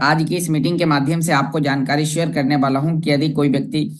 आज की इस मीटिंग के माध्यम से आपको जानकारी शेयर करने वाला हूं कि यदि कोई व्यक्ति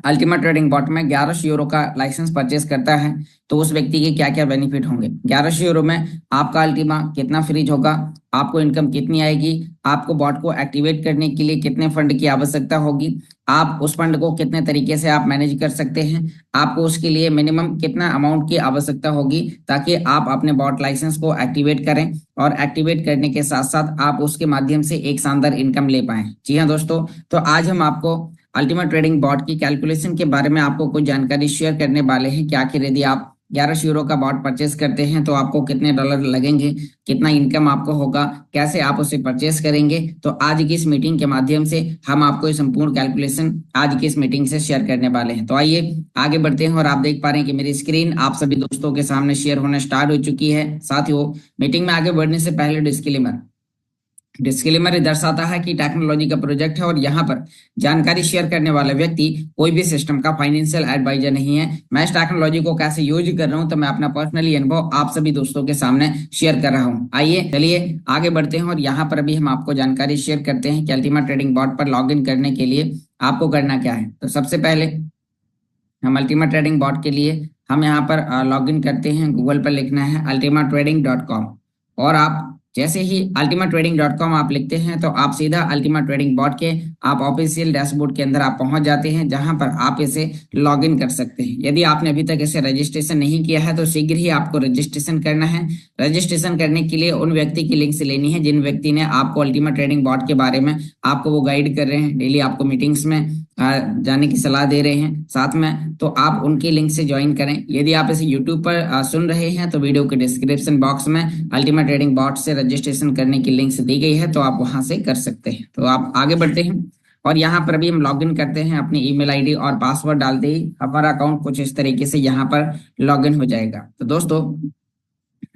अल्टीमा ट्रेडिंग बॉट में 1100 यूरो का लाइसेंस परचेस करता है तो उस व्यक्ति के क्या क्या बेनिफिट होंगे। 1100 यूरो में आपका अल्टीमा कितना फ्रीज होगा, आपको इनकम कितनी आएगी, आपको बॉट को एक्टिवेट करने के लिए कितने फंड की आवश्यकता होगी, आप उस फंड को कितने तरीके से आप मैनेज कर सकते हैं, आपको उसके लिए मिनिमम कितना अमाउंट की आवश्यकता होगी ताकि आप अपने बॉट लाइसेंस को एक्टिवेट करें और एक्टिवेट करने के साथ साथ आप उसके माध्यम से एक शानदार इनकम ले पाएं। जी हाँ दोस्तों, तो आज हम आपको अल्टीमा ट्रेडिंग बॉट की कैलकुलेशन के बारे में आपको कुछ जानकारी शेयर करने वाले हैं कि आखिर यदि आप 1100 यूरो का बॉट परचेस करते हैं तो आपको कितने डॉलर लगेंगे, कितना इनकम आपको होगा, कैसे आप उसे परचेस करेंगे। तो आज की इस मीटिंग के माध्यम से हम आपको ये संपूर्ण कैलकुलेशन आज की इस मीटिंग से शेयर करने वाले हैं। तो आइए आगे बढ़ते हैं और आप देख पा रहे हैं कि मेरी स्क्रीन आप सभी दोस्तों के सामने शेयर होना स्टार्ट हो चुकी है। साथियों, मीटिंग में आगे बढ़ने से पहले डिस्क्लेमर दर्शाता है कि टेक्नोलॉजी का प्रोजेक्ट है और यहाँ पर जानकारी शेयर करने वाला व्यक्ति कोई भी सिस्टम का फाइनेंशियल एडवाइजर नहीं है। मैं इस टेक्नोलॉजी को कैसे यूज कर रहा हूँ तो मैं अपना पर्सनली अनुभव आप सभी दोस्तों के सामने शेयर कर रहा हूँ। आइए चलिए आगे बढ़ते हैं और यहाँ पर अभी हम आपको जानकारी शेयर करते हैं कि अल्टीमा ट्रेडिंग बॉट पर लॉग इन करने के लिए आपको करना क्या है। तो सबसे पहले हम अल्टीमा ट्रेडिंग बॉट के लिए हम यहाँ पर लॉग इन करते हैं। गूगल पर लिखना है ultimatrading.com और आप जैसे ही ultimatrading.com आप लिखते हैं तो आप सीधा अल्टीमा ट्रेडिंग बॉट के आप ऑफिशियल डैशबोर्ड के अंदर आप पहुंच जाते हैं जहां पर आप इसे लॉग इन कर सकते हैं। यदि आपने अभी तक इसे रजिस्ट्रेशन नहीं किया है तो शीघ्र ही आपको रजिस्ट्रेशन करना है। रजिस्ट्रेशन करने के लिए उन व्यक्ति की लिंक से लेनी है जिन व्यक्ति ने आपको अल्टीमा ट्रेडिंग बॉट के बारे में आपको वो गाइड कर रहे हैं, डेली आपको मीटिंग्स में जाने की सलाह दे रहे हैं साथ में, तो आप उनकी लिंक से ज्वाइन करें। यदि आप इसे यूट्यूब पर सुन रहे हैं तो वीडियो के डिस्क्रिप्शन बॉक्स में अल्टीमा ट्रेडिंग बॉट से रजिस्ट्रेशन करने की लिंक दी गई है, तो आप वहां से कर सकते हैं। तो आप आगे बढ़ते हैं और यहाँ पर अभी हम लॉग इन करते हैं। अपनी ईमेल आईडी और पासवर्ड डालते ही हमारा अकाउंट कुछ इस तरीके से यहाँ पर लॉग इन हो जाएगा। तो दोस्तों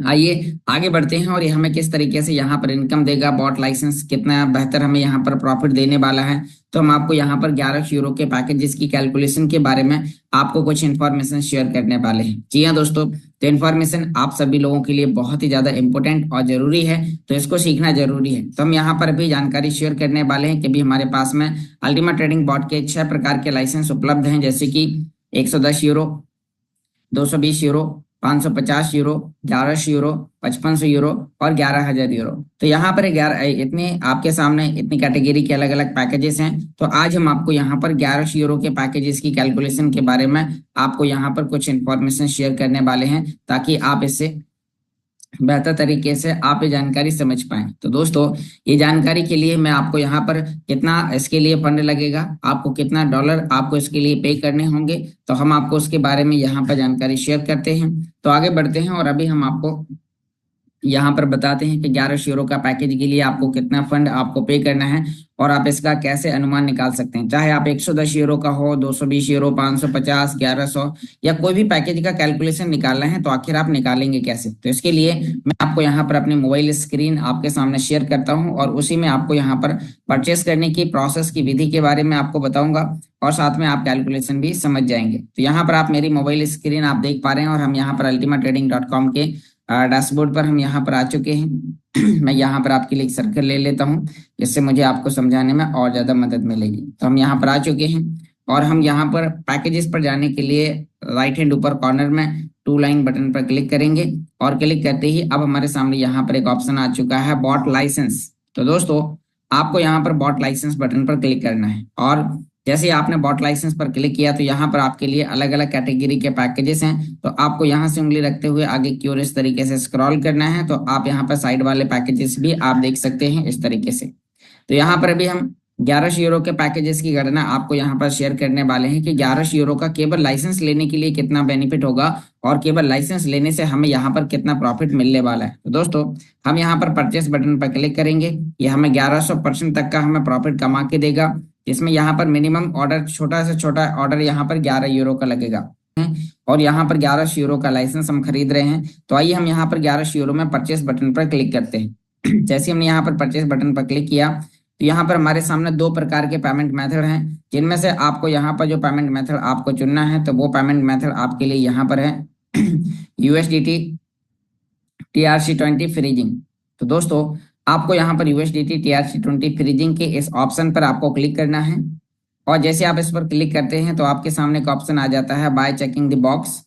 आइए आगे बढ़ते हैं और ये हमें किस तरीके से यहाँ पर इनकम देगा, बॉट लाइसेंस कितना बेहतर हमें यहाँ पर प्रॉफिट देने वाला है। तो हम आपको यहाँ पर 1100 यूरो के पैकेजेस की कैलकुलेशन के बारे में आपको कुछ इन्फॉर्मेशन शेयर करने वाले हैं। जी हाँ दोस्तों, तो इन्फॉर्मेशन आप सभी लोगों के लिए बहुत ही ज्यादा इंपॉर्टेंट और जरूरी है, तो इसको सीखना जरूरी है। तो हम यहाँ पर अभी जानकारी शेयर करने वाले हैं कि भी हमारे पास में अल्टीमा ट्रेडिंग बॉट के 6 प्रकार के लाइसेंस उपलब्ध हैं, जैसे कि 110 euro, 220 euro, 550 euro, 1100 euro, 5500 euro और 11,000 यूरो। तो यहाँ पर 11 इतने आपके सामने इतनी कैटेगरी के अलग अलग पैकेजेस हैं। तो आज हम आपको यहाँ पर 1100 यूरो के पैकेजेस की कैलकुलेशन के बारे में आपको यहाँ पर कुछ इन्फॉर्मेशन शेयर करने वाले हैं ताकि आप इससे बेहतर तरीके से आप ये जानकारी समझ पाएं। तो दोस्तों ये जानकारी के लिए मैं आपको यहाँ पर कितना इसके लिए फंड लगेगा, आपको कितना डॉलर आपको इसके लिए पे करने होंगे, तो हम आपको उसके बारे में यहाँ पर जानकारी शेयर करते हैं। तो आगे बढ़ते हैं और अभी हम आपको यहाँ पर बताते हैं कि 1100 यूरो का पैकेज के लिए आपको कितना फंड आपको पे करना है और आप इसका कैसे अनुमान निकाल सकते हैं। चाहे आप 110 यूरो का हो, 220 यूरो, 550, 1100 या कोई भी पैकेज का कैलकुलेशन निकालना है तो आखिर आप निकालेंगे कैसे। तो इसके लिए मैं आपको यहाँ पर अपनी मोबाइल स्क्रीन आपके सामने शेयर करता हूँ और उसी में आपको यहाँ पर परचेस करने की प्रोसेस की विधि के बारे में आपको बताऊंगा और साथ में आप कैलकुलेशन भी समझ जाएंगे। तो यहाँ पर आप मेरी मोबाइल स्क्रीन आप देख पा रहे हैं और हम यहाँ पर ultimatrading.com के डैशबोर्ड पर हम यहाँ पर आ चुके हैं। मैं यहाँ पर आपके लिए एक सर्कल ले लेता हूँ जिससे मुझे आपको समझाने में और ज्यादा मदद मिलेगी। तो हम यहाँ पर आ चुके हैं और हम यहाँ पर पैकेजेस पर जाने के लिए राइट हैंड ऊपर कॉर्नर में 2 लाइन बटन पर क्लिक करेंगे और क्लिक करते ही अब हमारे सामने यहाँ पर एक ऑप्शन आ चुका है बॉट लाइसेंस। तो दोस्तों आपको यहाँ पर बॉट लाइसेंस बटन पर क्लिक करना है और जैसे ही आपने बॉट लाइसेंस पर क्लिक किया तो यहाँ पर आपके लिए अलग अलग कैटेगरी के पैकेजेस हैं। तो आपको यहाँ से उंगली रखते हुए आगे की ओर इस तरीके से स्क्रॉल करना है, तो आप यहाँ पर साइड वाले पैकेजेस भी आप देख सकते हैं इस तरीके से। तो यहाँ पर अभी हम 1100 यूरो के पैकेजेस की गणना आपको यहाँ पर शेयर करने वाले हैं कि 1100 यूरो का केवल लाइसेंस लेने के लिए कितना बेनिफिट होगा और केवल लाइसेंस लेने से हमें यहाँ पर कितना प्रॉफिट मिलने वाला है। तो दोस्तों हम यहाँ पर परचेस बटन पर क्लिक करेंगे, ये हमें 1100% तक का हमें प्रॉफिट कमा के देगा। इसमें यहाँ पर मिनिमम ऑर्डर, छोटा से छोटा ऑर्डर यहाँ पर 11 यूरो का लगेगा और यहाँ पर 1100 यूरो का लाइसेंस हम खरीद रहे हैं। तो आइए हम यहाँ पर 1100 यूरो में परचेस बटन पर क्लिक करते हैं। जैसे हमने यहाँ पर परचेस बटन पर क्लिक किया तो यहाँ पर हमारे सामने 2 प्रकार के पेमेंट मेथड हैं, जिनमें से आपको यहाँ पर जो पेमेंट मेथड आपको चुनना है तो वो पेमेंट मेथड आपके लिए यहाँ पर है USDT TRC20 फ्रीजिंग। तो दोस्तों आपको यहाँ पर USDT TRC20 फ्रीजिंग के इस ऑप्शन पर आपको क्लिक करना है और जैसे आप इस पर क्लिक करते हैं तो आपके सामने एक ऑप्शन आ जाता है बाय चेकिंग द बॉक्स।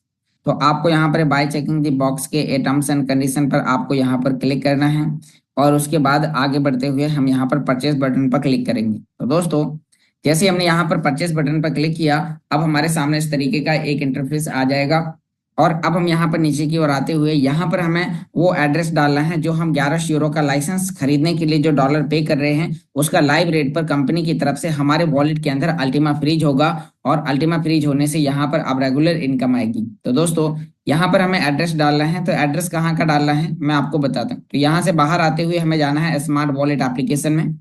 तो आपको यहाँ पर बाय चेकिंग द बॉक्स के टर्म्स एंड कंडीशन पर आपको यहाँ पर क्लिक करना है और उसके बाद आगे बढ़ते हुए हम यहाँ पर परचेज बटन पर क्लिक करेंगे। तो दोस्तों जैसे हमने यहाँ पर परचेज बटन पर क्लिक किया, अब हमारे सामने इस तरीके का एक इंटरफेस आ जाएगा और अब हम यहाँ पर नीचे की ओर आते हुए यहाँ पर हमें वो एड्रेस डालना है जो हम 11 यूरो का लाइसेंस खरीदने के लिए जो डॉलर पे कर रहे हैं उसका लाइव रेट पर कंपनी की तरफ से हमारे वॉलेट के अंदर अल्टीमा फ्रीज होगा और अल्टीमा फ्रीज होने से यहाँ पर अब रेगुलर इनकम आएगी। तो दोस्तों यहाँ पर हमें एड्रेस डालना है, तो एड्रेस कहाँ का डालना है मैं आपको बताता हूँ। तो यहाँ से बाहर आते हुए हमें जाना है स्मार्ट वॉलेट एप्लीकेशन में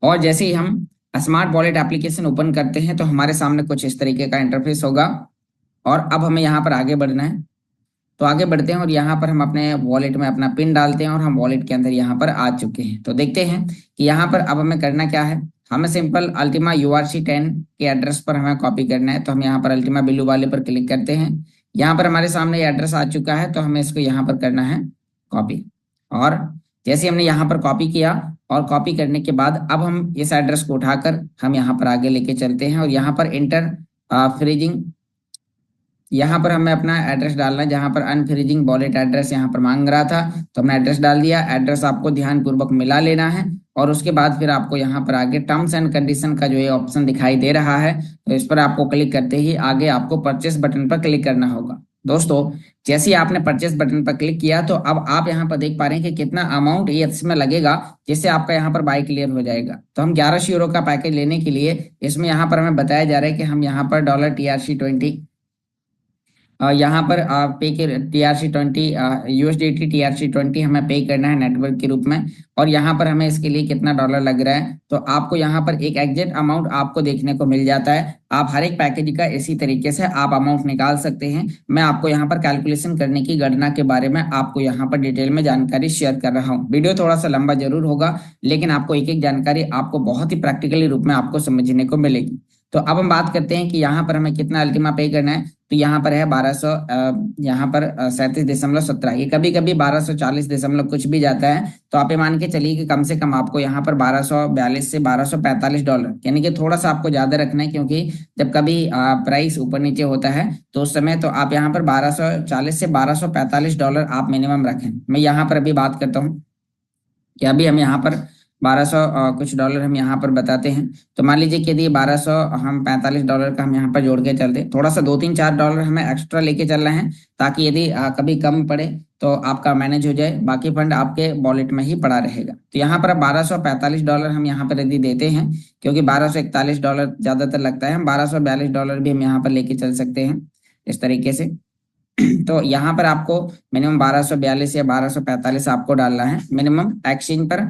और जैसे ही हम स्मार्ट वॉलेट एप्लीकेशन ओपन करते हैं तो हमारे सामने कुछ इस तरीके का इंटरफेस होगा और अब हमें यहाँ पर आगे बढ़ना है। तो आगे बढ़ते हैं और यहाँ पर हम अपने वॉलेट में अपना पिन डालते हैं और हम वॉलेट के अंदर यहाँ पर आ चुके हैं। तो देखते हैं कि यहाँ पर अब हमें करना क्या है। हमें सिंपल अल्टीमा URC10 के एड्रेस पर हमें कॉपी करना है। तो हम यहाँ पर अल्टीमा बिल्लू वाले पर क्लिक करते हैं। यहाँ पर हमारे सामने एड्रेस आ चुका है तो हमें इसको यहाँ पर करना है कॉपी। और जैसे हमने यहाँ पर कॉपी किया और कॉपी करने के बाद अब हम इस एड्रेस को उठाकर हम यहाँ पर आगे लेके चलते हैं और यहाँ पर इंटर फ्रीजिंग, यहाँ पर हमें अपना एड्रेस डालना है जहाँ पर अनफ्रीजिंग वॉलेट एड्रेस यहाँ पर मांग रहा था। तो हमने एड्रेस डाल दिया। एड्रेस आपको ध्यानपूर्वक मिला लेना है और उसके बाद फिर आपको यहाँ पर आगे टर्म्स एंड कंडीशन का जो ये ऑप्शन दिखाई दे रहा है तो इस पर आपको क्लिक करते ही आगे आपको परचेस बटन पर क्लिक करना होगा। दोस्तों जैसे ही आपने परचेस बटन पर क्लिक किया तो अब आप यहाँ पर देख पा रहे हैं कि कितना अमाउंट ये इसमें लगेगा जिससे आपका यहाँ पर बाय क्लियर हो जाएगा। तो हम 11 यूरो का पैकेज लेने के लिए इसमें यहाँ पर हमें बताया जा रहा है कि हम यहाँ पर डॉलर TRC20 यहाँ पर पे के TRC20 USDT TRC20 हमें पे करना है नेटवर्क के रूप में और यहाँ पर हमें इसके लिए कितना डॉलर लग रहा है तो आपको यहाँ पर एक एग्जैक्ट अमाउंट आपको देखने को मिल जाता है। आप हर एक पैकेज का इसी तरीके से आप अमाउंट निकाल सकते हैं। मैं आपको यहाँ पर कैलकुलेशन करने की गणना के बारे में आपको यहाँ पर डिटेल में जानकारी शेयर कर रहा हूँ। वीडियो थोड़ा सा लंबा जरूर होगा लेकिन आपको एक एक जानकारी आपको बहुत ही प्रैक्टिकली रूप में आपको समझने को मिलेगी। तो अब हम बात करते हैं कि यहाँ पर हमें कितना अल्टीमा पे करना है। तो यहाँ पर है 1200 यहाँ पर 37.17। ये कभी कभी 1240 दशमलव कुछ भी जाता है। तो आप ये मान के चलिए कि कम से कम आपको यहाँ पर 1242 से 1245 डॉलर यानी कि थोड़ा सा आपको ज्यादा रखना है क्योंकि जब कभी प्राइस ऊपर नीचे होता है तो उस समय तो आप यहाँ पर 1240 से 1245 डॉलर आप मिनिमम रखें। मैं यहाँ पर अभी बात करता हूँ कि अभी हम यहाँ पर 1200 कुछ डॉलर हम यहाँ पर बताते हैं। तो मान लीजिए कि यदि 1200 हम 45 डॉलर का हम यहाँ पर जोड़ के चलते, थोड़ा सा 2-3-4 डॉलर हमें एक्स्ट्रा लेके चल रहे हैं ताकि यदि कभी कम पड़े तो आपका मैनेज हो जाए, बाकी फंड आपके वॉलेट में ही पड़ा रहेगा। तो यहाँ पर 1245 डॉलर हम यहाँ पर यदि देते हैं क्योंकि 1241 डॉलर ज्यादातर लगता है, हम 1242 डॉलर भी हम यहाँ पर लेके चल सकते हैं इस तरीके से। तो यहाँ पर आपको मिनिमम 1242 या 1245 आपको डालना है मिनिमम एक्सचेंज पर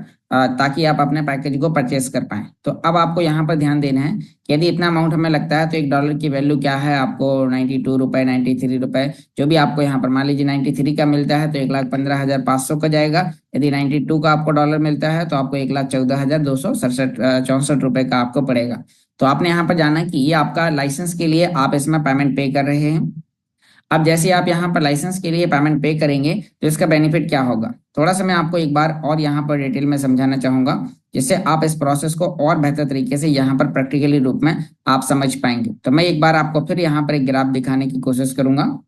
ताकि आप अपने पैकेज को परचेस कर पाएं। तो अब आपको यहाँ पर ध्यान देना है कि यदि इतना अमाउंट हमें लगता है तो $1 की वैल्यू क्या है, आपको 92 रुपए 93 रुपए जो भी आपको यहाँ पर मान लीजिए 93 का मिलता है तो 1,15,500 का जाएगा। यदि 92 का आपको डॉलर मिलता है तो आपको 1,14,267 रुपए का आपको पड़ेगा। तो आपने यहाँ पर जाना कि ये आपका लाइसेंस के लिए आप इसमें पेमेंट पे कर रहे हैं। अब जैसे आप यहाँ पर लाइसेंस के लिए पेमेंट पे करेंगे तो इसका बेनिफिट क्या होगा, थोड़ा सा मैं आपको एक बार और यहाँ पर डिटेल में समझाना चाहूंगा जिससे आप इस प्रोसेस को और बेहतर तरीके से यहाँ पर प्रैक्टिकली रूप में आप समझ पाएंगे। तो मैं एक बार आपको फिर यहाँ पर एक ग्राफ दिखाने की कोशिश करूंगा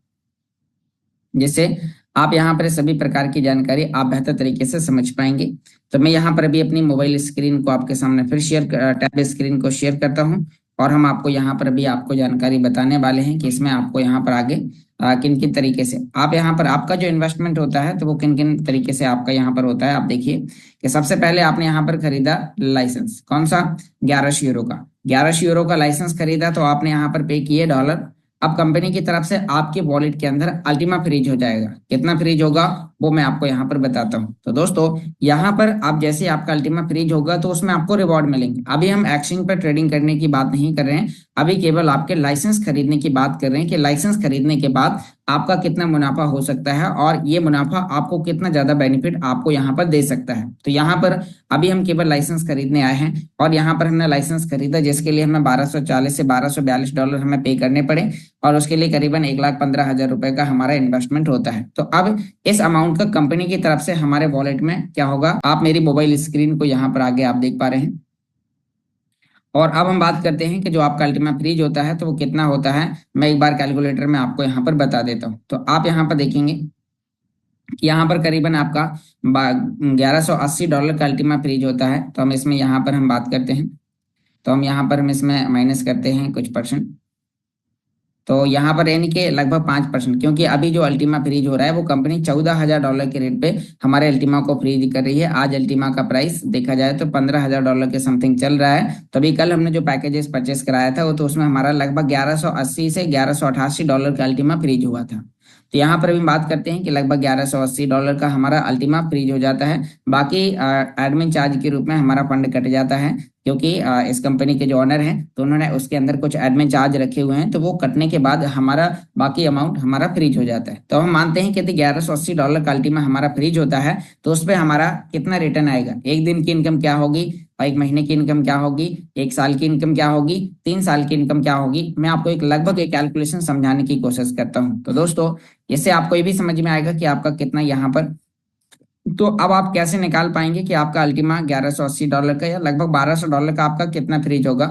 जिससे आप यहाँ पर सभी प्रकार की जानकारी आप बेहतर तरीके से समझ पाएंगे। तो मैं यहाँ पर अभी अपनी मोबाइल स्क्रीन को आपके सामने फिर टैब स्क्रीन को शेयर करता हूँ और हम आपको यहाँ पर अभी आपको जानकारी बताने वाले हैं कि इसमें आपको यहाँ पर आगे किन किन तरीके से आप यहाँ पर आपका जो इन्वेस्टमेंट होता है तो वो किन किन तरीके से आपका यहाँ पर होता है। आप देखिए कि सबसे पहले आपने यहाँ पर खरीदा लाइसेंस, कौन सा 11 यूरो का, 11 यूरो का लाइसेंस खरीदा तो आपने यहाँ पर पे किए डॉलर। अब कंपनी की तरफ से आपके वॉलेट के अंदर अल्टीमा फ्रीज हो जाएगा। कितना फ्रीज होगा वो मैं आपको यहाँ पर बताता हूँ। तो दोस्तों यहाँ पर आप जैसे आपका अल्टीमा फ्रीज होगा तो उसमें आपको रिवॉर्ड मिलेंगे। अभी हम एक्सचेंज पर ट्रेडिंग करने की बात नहीं कर रहे हैं, अभी केवल आपके लाइसेंस खरीदने की बात कर रहे हैं कि लाइसेंस खरीदने के बाद आपका कितना मुनाफा हो सकता है और ये मुनाफा आपको कितना ज्यादा बेनिफिट आपको यहाँ पर दे सकता है। तो यहाँ पर अभी हम केवल लाइसेंस खरीदने आए हैं और यहाँ पर हमने लाइसेंस खरीदा जिसके लिए हमें 1240 से $1242 हमें पे करने पड़े और उसके लिए करीबन 1,15,000 रुपए का हमारा इन्वेस्टमेंट होता है। तो अब इस अमाउंट का कंपनी की तरफ से हमारे वॉलेट में क्या होगा, आप मेरी मोबाइल स्क्रीन को यहाँ पर आगे आप देख पा रहे हैं। और अब हम बात करते हैं कि जो आपका अल्टीमा फ्रीज होता है तो वो कितना होता है। मैं एक बार कैलकुलेटर में आपको यहाँ पर बता देता हूँ। तो आप यहाँ पर देखेंगे कि यहाँ पर करीबन आपका $1180 का अल्टीमा फ्रीज होता है। तो हम इसमें यहाँ पर हम बात करते हैं, तो हम यहाँ पर हम इसमें माइनस करते हैं कुछ परसेंट। तो यहाँ पर यानी कि लगभग 5%, क्योंकि अभी जो अल्टीमा फ्रीज हो रहा है वो कंपनी $14,000 के रेट पे हमारे अल्टीमा को फ्रीज कर रही है। आज अल्टीमा का प्राइस देखा जाए तो $15,000 के समथिंग चल रहा है। तो अभी कल हमने जो पैकेजेस परचेस कराया था वो तो उसमें हमारा लगभग 1180 से $1188 का अल्टीमा फ्रीज हुआ था। तो यहाँ पर अभी बात करते हैं कि लगभग $1180 का हमारा अल्टीमा फ्रीज हो जाता है। बाकी एडमिन चार्ज के रूप में हमारा फंड कट जाता है, क्योंकि इस कंपनी के जो ऑनर हैं तो उन्होंने उसके अंदर कुछ एडमिन चार्ज रखे हुए हैं, तो वो कटने के बाद हमारा बाकी अमाउंट हमारा फ्रीज हो जाता है। तो हम मानते हैं कि यदि $1180 का अल्टीमा हमारा फ्रीज होता है तो उस पर हमारा कितना रिटर्न आएगा, एक दिन की इनकम क्या होगी और एक महीने की इनकम क्या होगी, एक साल की इनकम क्या होगी, 3 साल की इनकम क्या होगी। मैं आपको एक लगभग एक कैलकुलेशन समझाने की कोशिश करता हूँ। तो दोस्तों इससे आपको ये भी समझ में आएगा कि आपका कितना यहाँ पर, तो अब आप कैसे निकाल पाएंगे कि आपका अल्टीमा $1180 का या लगभग $1200 का आपका कितना फ्रीज होगा।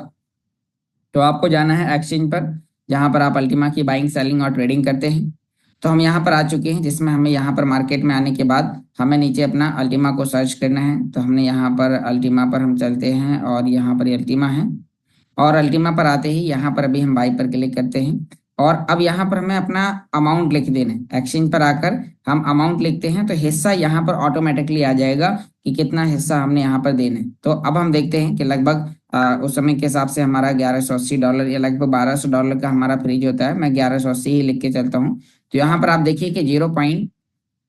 तो आपको जाना है एक्सचेंज पर, जहां पर आप अल्टीमा की बाइंग सेलिंग और ट्रेडिंग करते हैं। तो हम यहाँ पर आ चुके हैं, जिसमें हमें यहाँ पर मार्केट में आने के बाद हमें नीचे अपना अल्टीमा को सर्च करना है। तो हमने यहाँ पर अल्टीमा पर हम चलते हैं और यहाँ पर अल्टीमा है और अल्टीमा पर आते ही यहाँ पर अभी हम बाई पर क्लिक करते हैं और अब यहाँ पर हमें अपना अमाउंट लिख देना है। एक्सचेंज पर आकर हम अमाउंट लिखते हैं तो हिस्सा यहाँ पर ऑटोमेटिकली आ जाएगा कि कितना हिस्सा हमने यहाँ पर देना है। तो अब हम देखते हैं कि लगभग उस समय के हिसाब से हमारा $1180 या लगभग $1200 का हमारा फ्रीज होता है। मैं 1180 ही लिख के चलता हूँ। तो यहाँ पर आप देखिए कि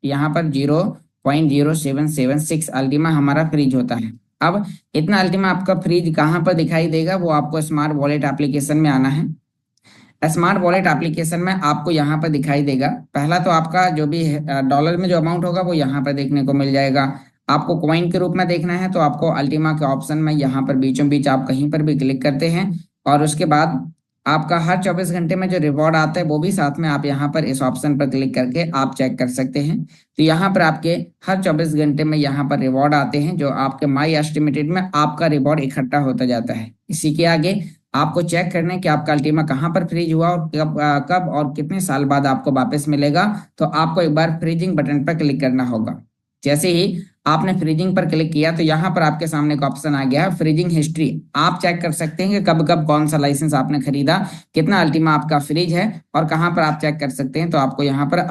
यहाँ पर 0.0776 अल्टीमा हमारा फ्रीज होता है। अब इतना अल्टीमा आपका फ्रीज कहाँ पर दिखाई देगा, वो आपको स्मार्ट वॉलेट एप्लीकेशन में आना है। स्मार्ट वॉलेट एप्लीकेशन में आपको यहाँ पर दिखाई देगा, पहला तो आपका जो भी डॉलर में जो अमाउंट होगा वो यहाँ पर देखने को मिल जाएगा। आपको कॉइन के रूप में देखना है तो आपको अल्टीमा के ऑप्शन में यहाँ पर बीचों बीच आप कहीं पर भी क्लिक करते हैं और उसके बाद आपका हर 24 घंटे में जो रिवॉर्ड आता है वो भी साथ में आप यहाँ पर इस ऑप्शन पर क्लिक करके आप चेक कर सकते हैं। तो यहाँ पर आपके हर 24 घंटे में यहाँ पर रिवॉर्ड आते हैं, जो आपके माई एस्टिमेटेड में आपका रिवॉर्ड इकट्ठा होता जाता है। इसी के आगे आपको चेक करना है कि आपका अल्टीमा कहाँ पर फ्रीज हुआ और कब और कितने साल बाद आपको वापस मिलेगा। तो आपको एक बार फ्रीजिंग बटन पर क्लिक करना होगा। जैसे ही आपने फ्रीजिंग पर क्लिक किया तो यहाँ पर आपके सामने एक ऑप्शन आ गया है फ्रीजिंग हिस्ट्री। आप चेक कर सकते हैं कि कब कब कौन सा लाइसेंस आपने खरीदा, कितना अल्टीमा आपका फ्रीज है और कहाँ पर आप चेक कर सकते हैं। तो आपको यहाँ पर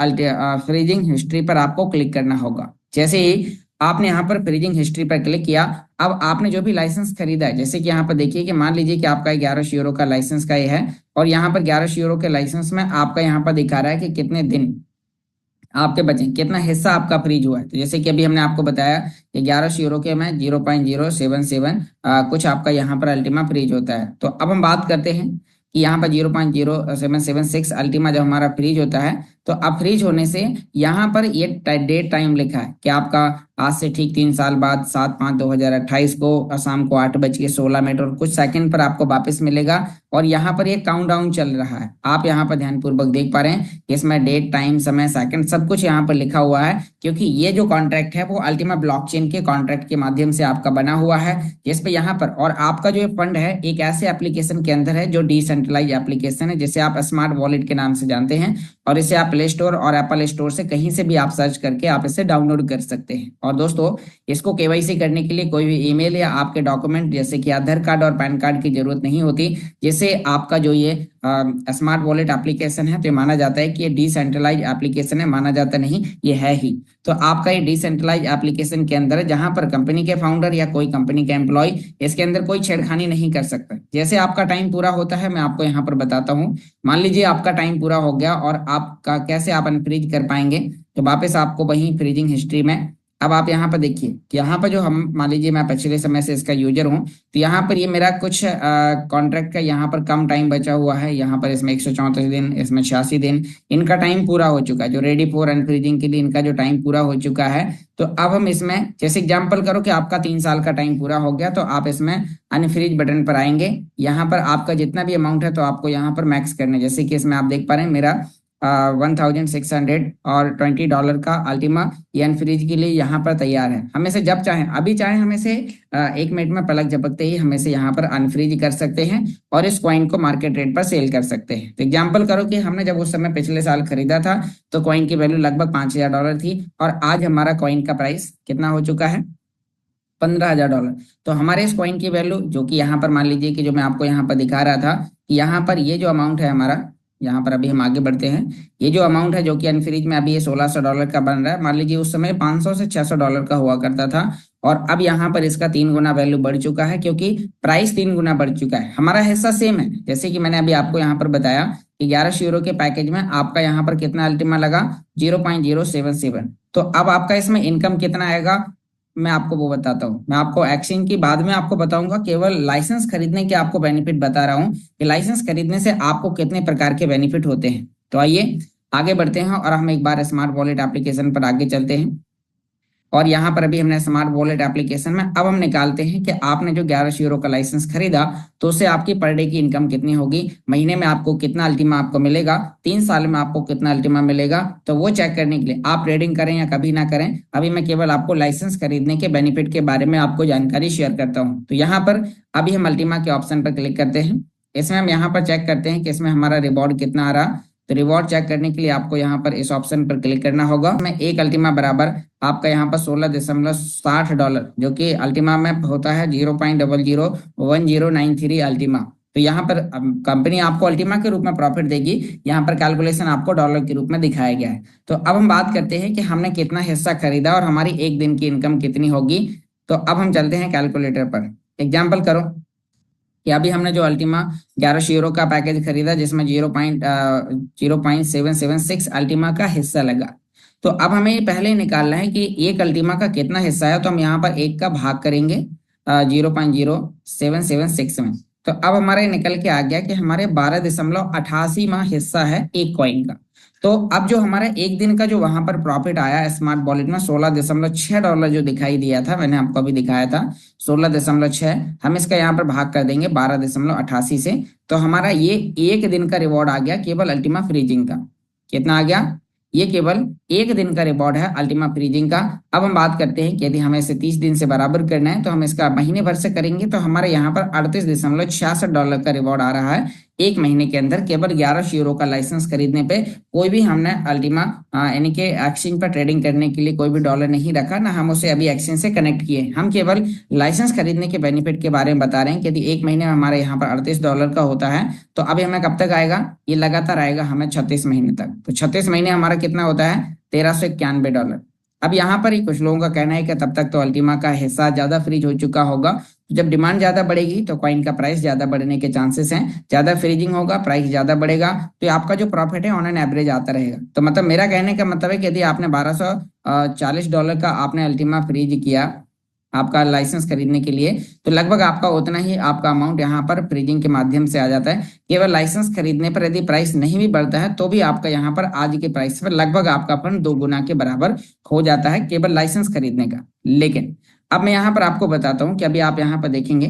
फ्रीजिंग हिस्ट्री पर आपको क्लिक करना होगा। जैसे ही आपने यहाँ पर फ्रीजिंग हिस्ट्री पर क्लिक किया, अब आपने जो भी लाइसेंस खरीदा है, जैसे कि यहाँ पर देखिए कि मान लीजिए कि आपका 1100 यूरो का लाइसेंस का ये है और यहाँ पर 1100 यूरो के लाइसेंस में आपका यहाँ पर दिखा रहा है कि कितने दिन आपके बचे, कितना हिस्सा आपका फ्रीज हुआ है। तो जैसे कि अभी हमने आपको बताया कि 1100 यूरो के में 0.077 कुछ आपका यहाँ पर अल्टीमा फ्रीज होता है। तो अब हम बात करते हैं कि यहाँ पर 0.0776 अल्टीमा जब हमारा फ्रीज होता है तो अब फ्रीज होने से यहाँ पर ये डेट टाइम लिखा है कि आपका आज से ठीक 3 साल बाद 7/5/2028 को शाम को 8:16 और कुछ सेकंड पर आपको वापस मिलेगा और यहाँ पर ये काउंटडाउन चल रहा है। आप यहाँ पर ध्यानपूर्वक देख पा रहे हैं कि इसमें डेट, टाइम, समय, सेकंड सब कुछ यहाँ पर लिखा हुआ है, क्योंकि ये जो कॉन्ट्रैक्ट है वो अल्टीमा ब्लॉकचेन के कॉन्ट्रैक्ट के माध्यम से आपका बना हुआ है, जिस पे यहाँ पर और आपका जो फंड है एक ऐसे एप्लीकेशन के अंदर है जो डिसेंट्रलाइज एप्लीकेशन है, जिसे आप स्मार्ट वॉलेट के नाम से जानते हैं और इसे आप प्ले स्टोर और एप्पल स्टोर से कहीं से भी आप सर्च करके आप इसे डाउनलोड कर सकते हैं। और दोस्तों इसको केवाईसी करने के लिए कोई भी ईमेल या आपके डॉक्यूमेंट जैसे कि आधार कार्ड और पैन कार्ड की जरूरत नहीं होती, जिससे आपका जो ये स्मार्ट वॉलेट एप्लीकेशन है तो माना जाता है कि ये डिसेंट्रलाइज एप्लीकेशन है, माना जाता नहीं, ये है ही। तो आपका ये डिसेंट्रलाइज एप्लीकेशन के अंदर है जहां पर कंपनी के फाउंडर या कोई कंपनी का एम्प्लॉय इसके अंदर कोई छेड़खानी नहीं कर सकता। जैसे आपका टाइम पूरा होता है मैं आपको यहाँ पर बताता हूँ। मान लीजिए आपका टाइम पूरा हो गया और आपका कैसे आप अनफ्रीज कर पाएंगे, तो वापस आपको वही फ्रीजिंग हिस्ट्री में अब आप यहाँ पर देखिए कि यहाँ पर जो हम मान लीजिए मैं पिछले समय से इसका यूजर हूँ, तो यहाँ पर ये मेरा कुछ कॉन्ट्रैक्ट का यहाँ पर कम टाइम बचा हुआ है। यहाँ पर इसमें 134 दिन, इसमें 86 दिन इनका टाइम पूरा हो चुका है। जो रेडी फॉर अनफ्रीजिंग के लिए इनका जो टाइम पूरा हो चुका है, तो अब हम इसमें जैसे एग्जाम्पल करो कि आपका 3 साल का टाइम पूरा हो गया, तो आप इसमें अनफ्रीज बटन पर आएंगे। यहाँ पर आपका जितना भी अमाउंट है तो आपको यहाँ पर मैक्स करना है। जैसे कि इसमें आप देख पा रहे हैं मेरा 1620 का अल्टीमा ये अनफ्रीज के लिए यहाँ पर तैयार है। हम इसे जब चाहें, अभी चाहें हम इसे 1 मिनट में पलक झपकते ही हम इसे यहाँ पर अनफ्रीज कर सकते हैं और इस कॉइन को मार्केट रेट पर सेल कर सकते हैं। तो एग्जाम्पल करो कि हमने जब उस समय पिछले साल खरीदा था तो कॉइन की वैल्यू लगभग $5000 थी और आज हमारा कॉइन का प्राइस कितना हो चुका है, $15000। तो हमारे इस कॉइन की वैल्यू जो कि यहाँ पर मान लीजिए कि जो मैं आपको यहाँ पर दिखा रहा था कि यहाँ पर ये जो अमाउंट है हमारा, यहाँ पर अभी हम आगे बढ़ते हैं, ये जो अमाउंट है जो कि अनफ्रीज में अभी ये $1600 का बन रहा है, मान लीजिए उस समय $500 से $600 का हुआ करता था और अब यहाँ पर इसका 3 गुना वैल्यू बढ़ चुका है क्योंकि प्राइस 3 गुना बढ़ चुका है। हमारा हिस्सा सेम है, जैसे कि मैंने अभी आपको यहाँ पर बताया कि 1100 यूरो के पैकेज में आपका यहाँ पर कितना अल्टीमा लगा, 0.077। तो अब आपका इसमें इनकम कितना आएगा मैं आपको वो बताता हूँ। मैं आपको एक्सचेंज की बाद में आपको बताऊंगा, केवल लाइसेंस खरीदने के आपको बेनिफिट बता रहा हूँ कि लाइसेंस खरीदने से आपको कितने प्रकार के बेनिफिट होते हैं। तो आइए आगे बढ़ते हैं और हम एक बार स्मार्ट वॉलेट एप्लीकेशन पर आगे चलते हैं। और यहाँ पर अभी हमने स्मार्ट वॉलेट एप्लीकेशन में अब हम निकालते हैं कि आपने जो 1100 यूरो का लाइसेंस खरीदा तो उससे आपकी पर डे की इनकम कितनी होगी, महीने में आपको कितना अल्टीमा आपको मिलेगा, 3 साल में आपको कितना अल्टीमा मिलेगा। तो वो चेक करने के लिए आप ट्रेडिंग करें या कभी ना करें, अभी मैं केवल आपको लाइसेंस खरीदने के बेनिफिट के बारे में आपको जानकारी शेयर करता हूँ। तो यहाँ पर अभी हम अल्टीमा के ऑप्शन पर क्लिक करते हैं। इसमें हम यहाँ पर चेक करते हैं कि इसमें हमारा रिवॉर्ड कितना आ रहा। तो रिवॉर्ड चेक करने के लिए आपको यहाँ पर इस ऑप्शन पर क्लिक करना होगा। में एक अल्टीमा बराबर आपका यहाँ पर $16.60 जो कि अल्टीमा में होता है 0.001093 अल्टीमा। तो यहाँ पर कंपनी आपको अल्टीमा के रूप में प्रॉफिट देगी, यहाँ पर कैलकुलेशन आपको डॉलर के रूप में दिखाया गया है। तो अब हम बात करते हैं कि हमने कितना हिस्सा खरीदा और हमारी एक दिन की इनकम कितनी होगी। तो अब हम चलते हैं कैलकुलेटर पर। एग्जाम्पल करो कि अभी हमने जो अल्टीमा 1100 यूरो का पैकेज खरीदा जिसमें 0.0776 अल्टीमा का हिस्सा लगा। तो अब हमें पहले ही निकालना है कि एक अल्टीमा का कितना हिस्सा है। तो हम यहाँ पर एक का भाग करेंगे 0.0776 में। तो अब हमारे निकल के आ गया कि हमारे 12.88 हिस्सा है एक कॉइन का। तो अब जो हमारा एक दिन का जो वहां पर प्रॉफिट आया स्मार्ट वॉलेट में $16.6 जो दिखाई दिया था, मैंने आपको अभी दिखाया था 16.6, हम इसका यहाँ पर भाग कर देंगे 12.88 से। तो हमारा ये एक दिन का रिवॉर्ड आ गया केवल अल्टीमा फ्रीजिंग का। कितना आ गया, ये केवल एक दिन का रिवॉर्ड है अल्टीमा फ्रीजिंग का। अब हम बात करते हैं कि यदि हमें इसे 30 दिन से बराबर करना है तो हम इसका महीने भर से करेंगे तो हमारे यहाँ पर $38.66 का रिवॉर्ड आ रहा है एक महीने के अंदर, केवल 1100 यूरो का लाइसेंस खरीदने पे। कोई भी हमने अल्टीमा यानी कि एक्सचेंज पर ट्रेडिंग करने के लिए कोई भी डॉलर नहीं रखा, ना हम उसे अभी एक्सचेंज से कनेक्ट किए। हम केवल लाइसेंस खरीदने के बेनिफिट के बारे में बता रहे हैं कि यदि एक महीने में हमारे यहाँ पर $38 का होता है तो अभी हमें कब तक आएगा, ये लगातार आएगा हमें 36 महीने तक। तो 36 महीने हमारा कितना होता है, $1391। अब यहाँ पर ही कुछ लोगों का कहना है कि तब तक तो अल्टीमा का हिस्सा ज्यादा फ्रीज हो चुका होगा। जब डिमांड ज्यादा बढ़ेगी तो कॉइन का प्राइस ज्यादा बढ़ने के चांसेस हैं, ज्यादा फ्रीजिंग होगा, प्राइस ज्यादा बढ़ेगा, तो आपका जो प्रॉफिट है ऑन एन एवरेज आता रहेगा। तो मतलब मेरा कहने का मतलब है कि यदि आपने $1240 का आपने अल्टीमा फ्रीज किया आपका लाइसेंस खरीदने के लिए, तो लगभग आपका उतना ही आपका अमाउंट यहाँ पर फ्रीजिंग के माध्यम से आ जाता है। केवल लाइसेंस खरीदने पर यदि प्राइस नहीं भी बढ़ता है तो भी आपका यहाँ पर आज के प्राइस पर लगभग आपका फंड 2 गुना के बराबर हो जाता है केवल लाइसेंस खरीदने का। लेकिन अब मैं यहाँ पर आपको बताता हूँ कि अभी आप यहाँ पर देखेंगे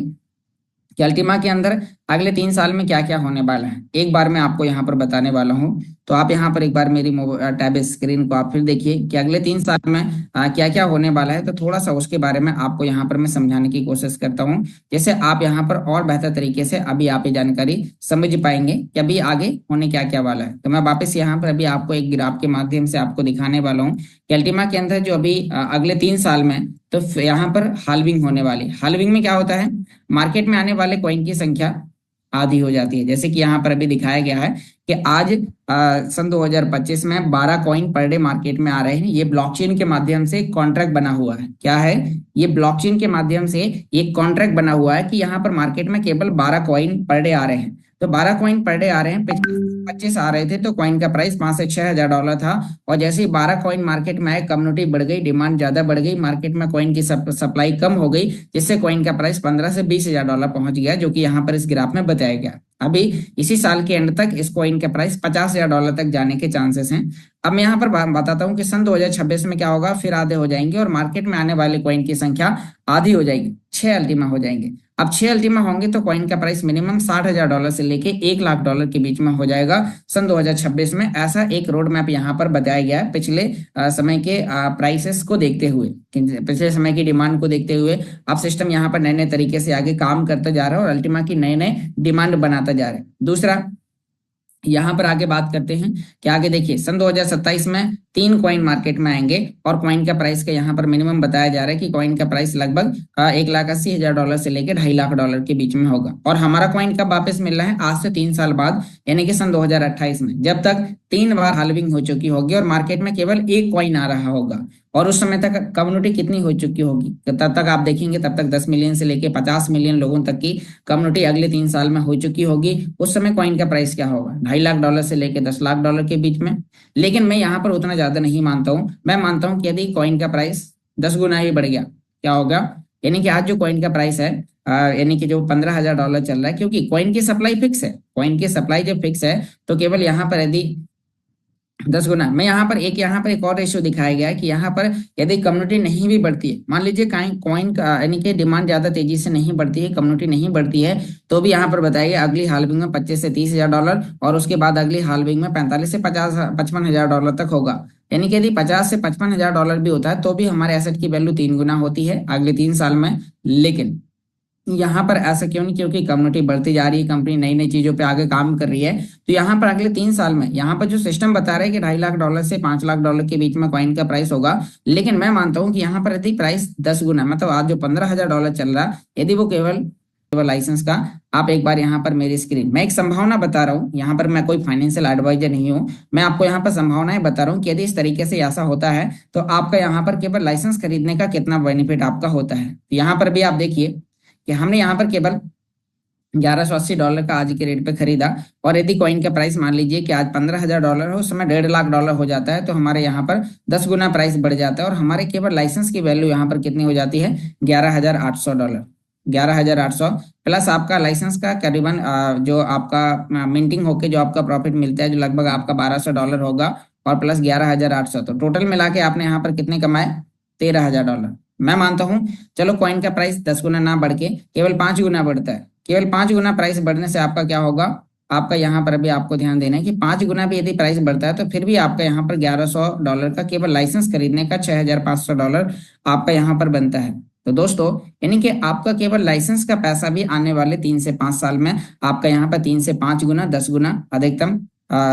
कि अल्टीमा के अंदर अगले 3 साल में क्या क्या होने वाला है, एक बार मैं आपको यहाँ पर बताने वाला हूँ। तो आप यहाँ पर एक बार मेरी टैब स्क्रीन को आप फिर देखिए कि अगले 3 साल में क्या क्या होने वाला है। तो थोड़ा सा उसके बारे में आपको यहाँ पर मैं समझाने की कोशिश करता हूँ, जैसे आप यहाँ पर और बेहतर तरीके से अभी आप ये जानकारी समझ पाएंगे कि अभी आगे होने क्या क्या वाला है। तो मैं वापस यहाँ पर अभी आपको एक ग्राफ के माध्यम से आपको दिखाने वाला हूँ कि अल्टीमा के अंदर जो अभी अगले 3 साल में तो यहाँ पर हाल्विंग होने वाली। हाल्विंग में क्या होता है, मार्केट में आने वाले कॉइन की संख्या आधी हो जाती है। जैसे कि यहाँ पर अभी दिखाया गया है कि आज सन 2025 में 12 कॉइन पर डे मार्केट में आ रहे हैं। ये ब्लॉकचेन के माध्यम से कॉन्ट्रैक्ट बना हुआ है। क्या है, ये ब्लॉकचेन के माध्यम से एक कॉन्ट्रैक्ट बना हुआ है कि यहाँ पर मार्केट में केवल 12 कॉइन पर डे आ रहे हैं। तो 12 कॉइन पर डे आ रहे हैं, पिछले 25 आ रहे थे तो कॉइन का प्राइस 5 से 6 हजार डॉलर था। और जैसे ही 12 कॉइन मार्केट में आए, कम्युनिटी बढ़ गई, डिमांड ज्यादा बढ़ गई, मार्केट में कॉइन की सप्लाई कम हो गई, जिससे कॉइन का प्राइस 15 से 20 हजार डॉलर पहुंच गया, जो कि यहाँ पर इस ग्राफ में बताया गया। अभी इसी साल के एंड तक इस कॉइन का प्राइस 50 हजार डॉलर तक जाने के चांसेस हैं। अब मैं यहाँ पर बताता हूँ कि सन 2026 में क्या होगा, फिर आधे हो जाएंगे और मार्केट में आने वाले कॉइन की संख्या आधी हो जाएगी, 6 अल्टीमा हो जाएंगे। अब 6 अल्टीमा होंगे तो कॉइन का प्राइस मिनिमम 60 हजार डॉलर से लेके 1 लाख डॉलर के बीच में हो जाएगा सन 2026 में। ऐसा एक रोड मैप यहाँ पर बताया गया है पिछले समय के प्राइसेस को देखते हुए, पिछले समय की डिमांड को देखते हुए। अब सिस्टम यहाँ पर नए नए तरीके से आगे काम करता जा रहा है और अल्टीमा की नए नए डिमांड बनाता जा रहा है। दूसरा, यहाँ पर आगे बात करते हैं कि आगे देखिए सन 2027 में 3 कॉइन मार्केट में आएंगे और कॉइन का प्राइस का यहाँ पर मिनिमम बताया जा रहा है कि कॉइन का प्राइस लगभग 1,80,000 डॉलर से लेकर 2.5 लाख डॉलर के बीच में होगा। और हमारा कॉइन कब वापस मिल रहा है, आज से 3 साल बाद, यानी कि सन 2028 में, जब तक 3 बार हाल्विंग हो चुकी होगी और मार्केट में केवल एक कॉइन आ रहा होगा। और उस समय तक कम्युनिटी कितनी हो चुकी होगी, तब तक आप देखेंगे तब तक 10 मिलियन से लेके 50 मिलियन लोगों तक की कम्युनिटी अगले 3 साल में हो चुकी होगी। उस समय कॉइन का प्राइस क्या होगा, 2.5 लाख डॉलर से लेके 10 लाख डॉलर के बीच में। लेकिन मैं यहाँ पर उतना ज्यादा नहीं मानता हूँ। मैं मानता हूँ कि यदि कॉइन का प्राइस 10 गुना ही बढ़ गया, क्या होगा, यानी कि आज जो कॉइन का प्राइस है, यानी कि जो 15 हजार डॉलर चल रहा है, क्योंकि कॉइन की सप्लाई फिक्स है, कॉइन की सप्लाई जब फिक्स है तो केवल यहाँ पर यदि 10 गुना, मैं यहाँ पर एक और रेशियो दिखाया गया है कि यहाँ पर यदि कम्युनिटी नहीं भी बढ़ती है, मान लीजिए कॉइन का यानी कि डिमांड ज्यादा तेजी से नहीं बढ़ती है, कम्युनिटी नहीं बढ़ती है, तो भी यहाँ पर बताया गया अगली हाल्विंग में 25 से 30 हजार डॉलर और उसके बाद अगली हाल्विंग में 45 से 55 हजार डॉलर तक होगा। यानी कि यदि 50 से 55 हजार डॉलर भी होता है तो भी हमारे एसेट की वैल्यू 3 गुना होती है अगले 3 साल में। लेकिन यहाँ पर ऐसा क्यों नहीं, क्योंकि कम्युनिटी बढ़ती जा रही है, कंपनी नई नई चीजों पे आगे काम कर रही है। तो यहाँ पर अगले 3 साल में यहाँ पर जो सिस्टम बता रहा है कि 2.5 लाख डॉलर से 5 लाख डॉलर के बीच में कॉइन का प्राइस होगा, लेकिन मैं मानता हूँ कि यहाँ पर यदि प्राइस 10 गुना, मतलब आज जो 15 हजार डॉलर चल रहा है, यदि वो केवल लाइसेंस का, आप एक बार यहाँ पर मेरी स्क्रीन, मैं एक संभावना बता रहा हूँ, यहाँ पर मैं कोई फाइनेंशियल एडवाइजर नहीं हूँ, मैं आपको यहाँ पर संभावनाएं बता रहा हूँ कि यदि इस तरीके से ऐसा होता है तो आपका यहाँ पर केवल लाइसेंस खरीदने का कितना बेनिफिट आपका होता है। यहाँ पर भी आप देखिए कि हमने यहाँ पर केवल 1180 डॉलर का आज के रेट पे खरीदा, और यदि कॉइन का प्राइस मान लीजिए कि आज 15 हजार डॉलर हो, उस समय 1.5 लाख डॉलर हो जाता है, तो हमारे यहाँ पर 10 गुना प्राइस बढ़ जाता है और हमारे केवल लाइसेंस की वैल्यू यहाँ पर कितनी हो जाती है, 11,800 डॉलर। 11,800 प्लस आपका लाइसेंस का करीबन जो आपका मिंटिंग होके जो आपका प्रॉफिट मिलता है, जो लगभग आपका 1,200 डॉलर होगा, और प्लस 11,800, तो टोटल मिला के आपने यहाँ पर कितने कमाए, 13,000 डॉलर। मैं मानता हूं चलो कॉइन का प्राइस 10 गुना ना बढ़ के केवल 5 गुना बढ़ता है, केवल 5 गुना प्राइस बढ़ने से आपका क्या होगा, आपका यहाँ पर अभी आपको ध्यान देना है कि 5 गुना भी यदि प्राइस बढ़ता है तो फिर भी आपका यहाँ पर 1,100 डॉलर का केवल लाइसेंस खरीदने का 6,500 डॉलर आपका यहाँ पर बनता है। तो दोस्तों, यानी कि आपका केवल लाइसेंस का पैसा भी आने वाले 3 से 5 साल में आपका यहाँ पर 3 से 5 गुना, 10 गुना, अधिकतम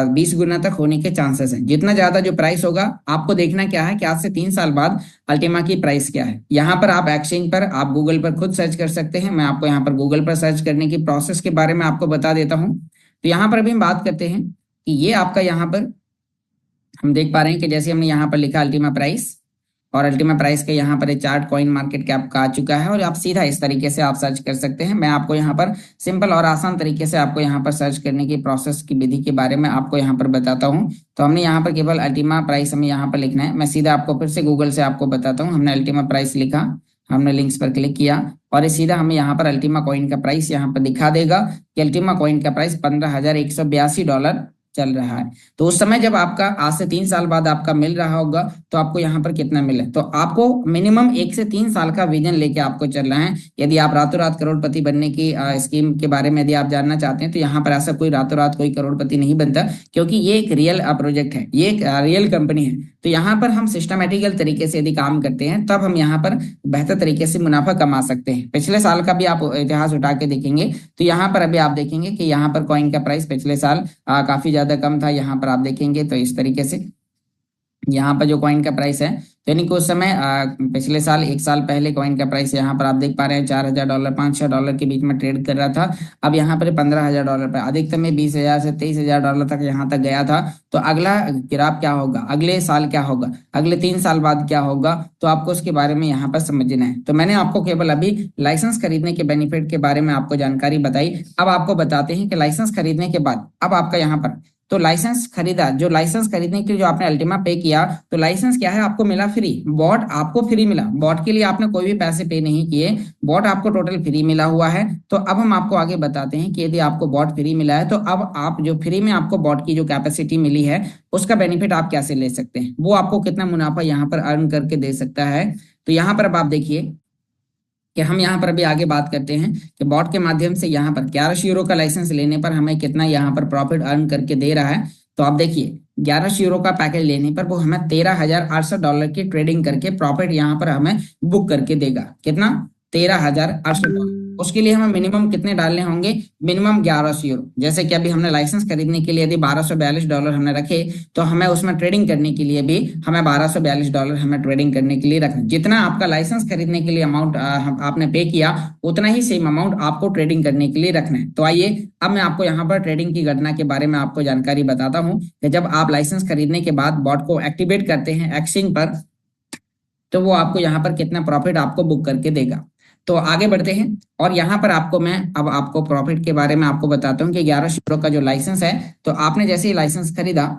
20 गुना तक होने के चांसेस हैं। जितना ज्यादा जो प्राइस होगा, आपको देखना क्या है कि आज से 3 साल बाद अल्टीमा की प्राइस क्या है। यहाँ पर आप एक्सचेंज पर, आप गूगल पर खुद सर्च कर सकते हैं। मैं आपको यहाँ पर गूगल पर सर्च करने की प्रोसेस के बारे में आपको बता देता हूँ। तो यहाँ पर अभी हम बात करते हैं कि ये आपका यहाँ पर हम देख पा रहे हैं कि जैसे हमने यहाँ पर लिखा अल्टीमा प्राइस, और अल्टीमा प्राइस के यहाँ पर एक चार्ट कॉइन मार्केट कैप का आ चुका है, और आप सीधा इस तरीके से आप सर्च कर सकते हैं। मैं आपको यहाँ पर सिंपल और आसान तरीके से आपको यहाँ पर सर्च करने की प्रोसेस की विधि के बारे में आपको यहाँ पर बताता हूँ। तो हमने यहाँ पर केवल अल्टीमा प्राइस हमें यहाँ पर लिखना है। मैं सीधा आपको फिर से गूगल से आपको बताता हूँ। हमने अल्टीमा प्राइस लिखा, हमने लिंक्स पर क्लिक किया, और सीधा हमें यहाँ पर अल्टीमा कॉइन का प्राइस यहाँ पर दिखा देगा कि अल्टीमा कॉइन का प्राइस 15,182 डॉलर चल रहा है। तो उस समय जब आपका आज से 3 साल बाद आपका मिल रहा होगा तो आपको यहाँ पर कितना मिले, तो आपको मिनिमम 1 से 3 साल का विजन लेके आपको चलना है। यदि आप रातों रात करोड़पति बनने की स्कीम के बारे में यदि आप जानना चाहते हैं, तो यहाँ पर ऐसा कोई रातों रात कोई करोड़पति नहीं बनता, क्योंकि ये एक रियल प्रोजेक्ट है, ये एक रियल कंपनी है। तो यहाँ पर हम सिस्टमेटिकल तरीके से यदि काम करते हैं तब हम यहाँ पर बेहतर तरीके से मुनाफा कमा सकते हैं। पिछले साल का भी आप इतिहास उठा के देखेंगे तो यहाँ पर अभी आप देखेंगे कि यहाँ पर कॉइन का प्राइस पिछले साल काफी ज्यादा कम था। यहाँ पर आप देखेंगे तो इस तरीके से यहाँ पर जो कॉइन का प्राइस है, तो यानी कि उस समय पिछले साल 1 साल पहले कॉइन का प्राइस यहाँ पर आप देख पा रहे हैं $4,000 $5,000 के बीच में ट्रेड कर रहा था। अब यहाँ पर $15,000 पे अधिकतम में 20,000 से $23,000 तक यहाँ तक गया था। तो अगला ग्राफ क्या होगा, अगले साल क्या होगा, अगले 3 साल बाद क्या होगा, तो आपको उसके बारे में यहाँ पर समझना है। तो मैंने आपको केवल अभी लाइसेंस खरीदने के बेनिफिट के बारे में आपको जानकारी बताई। अब आपको बताते हैं कि लाइसेंस खरीदने के बाद अब आपका यहाँ पर, तो लाइसेंस खरीदा, जो लाइसेंस खरीदने के लिए जो आपने अल्टीमा पे किया, तो लाइसेंस क्या है, आपको मिला फ्री। बॉट आपको फ्री मिला, बॉट के लिए आपने कोई भी पैसे पे नहीं किए, बॉट आपको टोटल फ्री मिला हुआ है। तो अब हम आपको आगे बताते हैं कि यदि आपको बॉट फ्री मिला है, तो अब आप जो फ्री में आपको बॉट की जो कैपेसिटी मिली है, उसका बेनिफिट आप कैसे ले सकते हैं, वो आपको कितना मुनाफा यहाँ पर अर्न करके दे सकता है। तो यहाँ पर अब आप देखिए कि हम यहाँ पर अभी आगे बात करते हैं कि बॉट के माध्यम से यहाँ पर 1100 यूरो का लाइसेंस लेने पर हमें कितना यहाँ पर प्रॉफिट अर्न करके दे रहा है। तो आप देखिए 1100 यूरो का पैकेज लेने पर वो हमें $13,800 की ट्रेडिंग करके प्रॉफिट यहाँ पर हमें बुक करके देगा। कितना, $13,800। उसके लिए हमें मिनिमम कितने डालने होंगे, मिनिमम 1100 यूरो। जैसे कि अभी हमने लाइसेंस खरीदने के लिए यदि $1242 हमने रखे, तो हमें उसमें ट्रेडिंग करने के लिए भी हमें $1242 हमें ट्रेडिंग करने के लिए रखना। जितना आपका लाइसेंस खरीदने के लिए अमाउंट आपने पे किया, उतना ही सेम अमाउंट आपको ट्रेडिंग करने के लिए रखना है। तो आइए अब मैं आपको यहाँ पर ट्रेडिंग की घटना के बारे में आपको जानकारी बताता हूँ कि जब आप लाइसेंस खरीदने के बाद बॉट को एक्टिवेट करते हैं एक्सचेंज पर, तो वो आपको यहाँ पर कितना प्रॉफिट आपको बुक करके देगा। तो आगे बढ़ते हैं और यहाँ पर आपको मैं अब आपको प्रॉफिट के बारे में आपको बताता हूँ कि 1100 यूरो का जो लाइसेंस है, तो आपने जैसे ही लाइसेंस खरीदा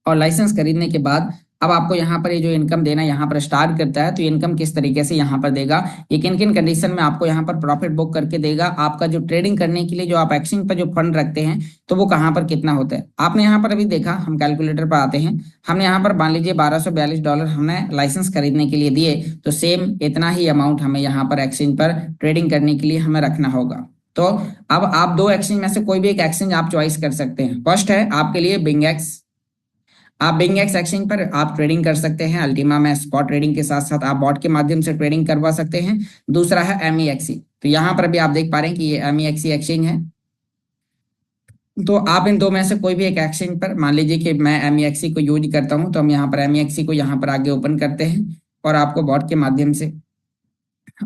और लाइसेंस खरीदने के बाद अब आपको यहाँ पर ये जो इनकम देना यहाँ पर स्टार्ट करता है, तो इनकम किस तरीके से यहाँ पर देगा, ये किन किन कंडीशन में आपको यहाँ पर प्रॉफिट बुक करके देगा। आपका जो ट्रेडिंग करने के लिए जो आप एक्सचेंज पर जो फंड रखते हैं, तो वो कहाँ पर कितना होता है, आपने यहाँ पर अभी देखा। हम कैलकुलेटर पर आते हैं, हमने यहाँ पर मान लीजिए $1242 हमने लाइसेंस खरीदने के लिए दिए, तो सेम इतना ही अमाउंट हमें यहाँ पर एक्सचेंज पर ट्रेडिंग करने के लिए हमें रखना होगा। तो अब आप दो एक्सचेंज में से कोई भी एक एक्सचेंज आप चॉइस कर सकते हैं। फर्स्ट है आपके लिए बिंगएक्स, आप बिंगएक्स एक्सचेंज पर आप ट्रेडिंग कर सकते हैं। अल्टीमा में स्पॉट ट्रेडिंग के साथ साथ आप बॉट के माध्यम से ट्रेडिंग करवा सकते हैं। दूसरा है एमईएक्सी, तो यहाँ पर भी आप देख पा रहे हैं कि ये एमईएक्सी एक्सचेंज है। तो आप इन दो में से कोई भी एक एक्सचेंज पर, मान लीजिए कि मैं एमईएक्सी को यूज करता हूं, तो हम यहाँ पर एमईएक्सी को यहाँ पर आगे ओपन करते हैं और आपको बॉट के माध्यम से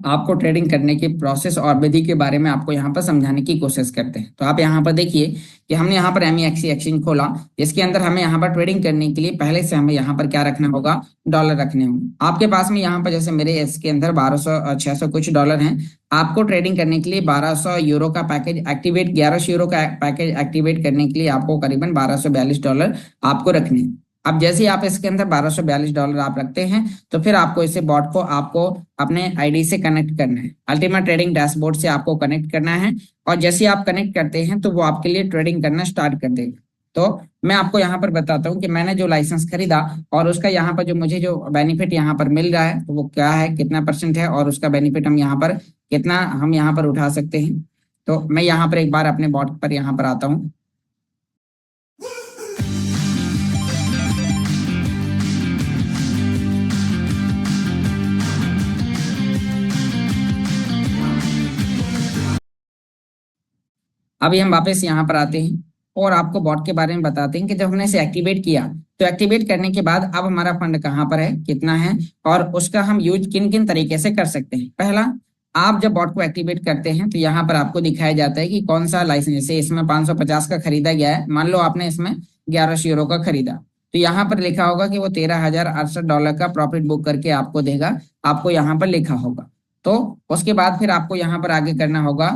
आपको ट्रेडिंग करने की प्रोसेस और विधि के बारे में आपको यहाँ पर समझाने की कोशिश करते हैं। तो आप यहाँ पर देखिए कि हमने यहाँ पर एमईएक्सी एक्सचेंज खोला, इसके अंदर हमें यहाँ पर ट्रेडिंग करने के लिए पहले से हमें यहाँ पर क्या रखना होगा, डॉलर रखने होंगे। आपके पास में यहाँ पर जैसे मेरे इसके अंदर 1200 कुछ डॉलर हैं। आपको ट्रेडिंग करने के लिए 1200 यूरो का पैकेज एक्टिवेट, 1100 यूरो का पैकेज एक्टिवेट करने के लिए आपको करीबन $1242 आपको रखने हैं। अब जैसे ही आप इसके अंदर $1242 आप रखते हैं, तो फिर आपको इसे बॉट को आपको अपने आईडी से कनेक्ट करना है, अल्टीमा ट्रेडिंग डैशबोर्ड से आपको कनेक्ट करना है। और जैसे ही आप कनेक्ट करते हैं, तो वो आपके लिए ट्रेडिंग करना स्टार्ट कर देगा। तो मैं आपको यहाँ पर बताता हूँ कि मैंने जो लाइसेंस खरीदा और उसका यहाँ पर जो मुझे जो बेनिफिट यहाँ पर मिल रहा है, तो वो क्या है, कितना परसेंट है, और उसका बेनिफिट हम यहाँ पर कितना हम यहाँ पर उठा सकते हैं। तो मैं यहाँ पर एक बार अपने बॉट पर यहाँ पर आता हूँ। अभी हम वापस यहाँ पर आते हैं और आपको बॉट के बारे में बताते हैं कि जब हमने इसे एक्टिवेट किया, तो एक्टिवेट करने के बाद अब हमारा फंड कहाँ पर है, कितना है, और उसका हम यूज किन किन तरीके से कर सकते हैं। पहला, आप जब बॉट को एक्टिवेट करते हैं, तो यहाँ पर आपको दिखाया जाता है कि कौन सा लाइसेंस, जैसे इसमें 550 का खरीदा गया है, मान लो आपने इसमें 1100 यूरो का खरीदा, तो यहाँ पर लिखा होगा कि वो $13,800 का प्रॉफिट बुक करके आपको देगा, आपको यहाँ पर लिखा होगा। तो उसके बाद फिर आपको यहाँ पर आगे करना होगा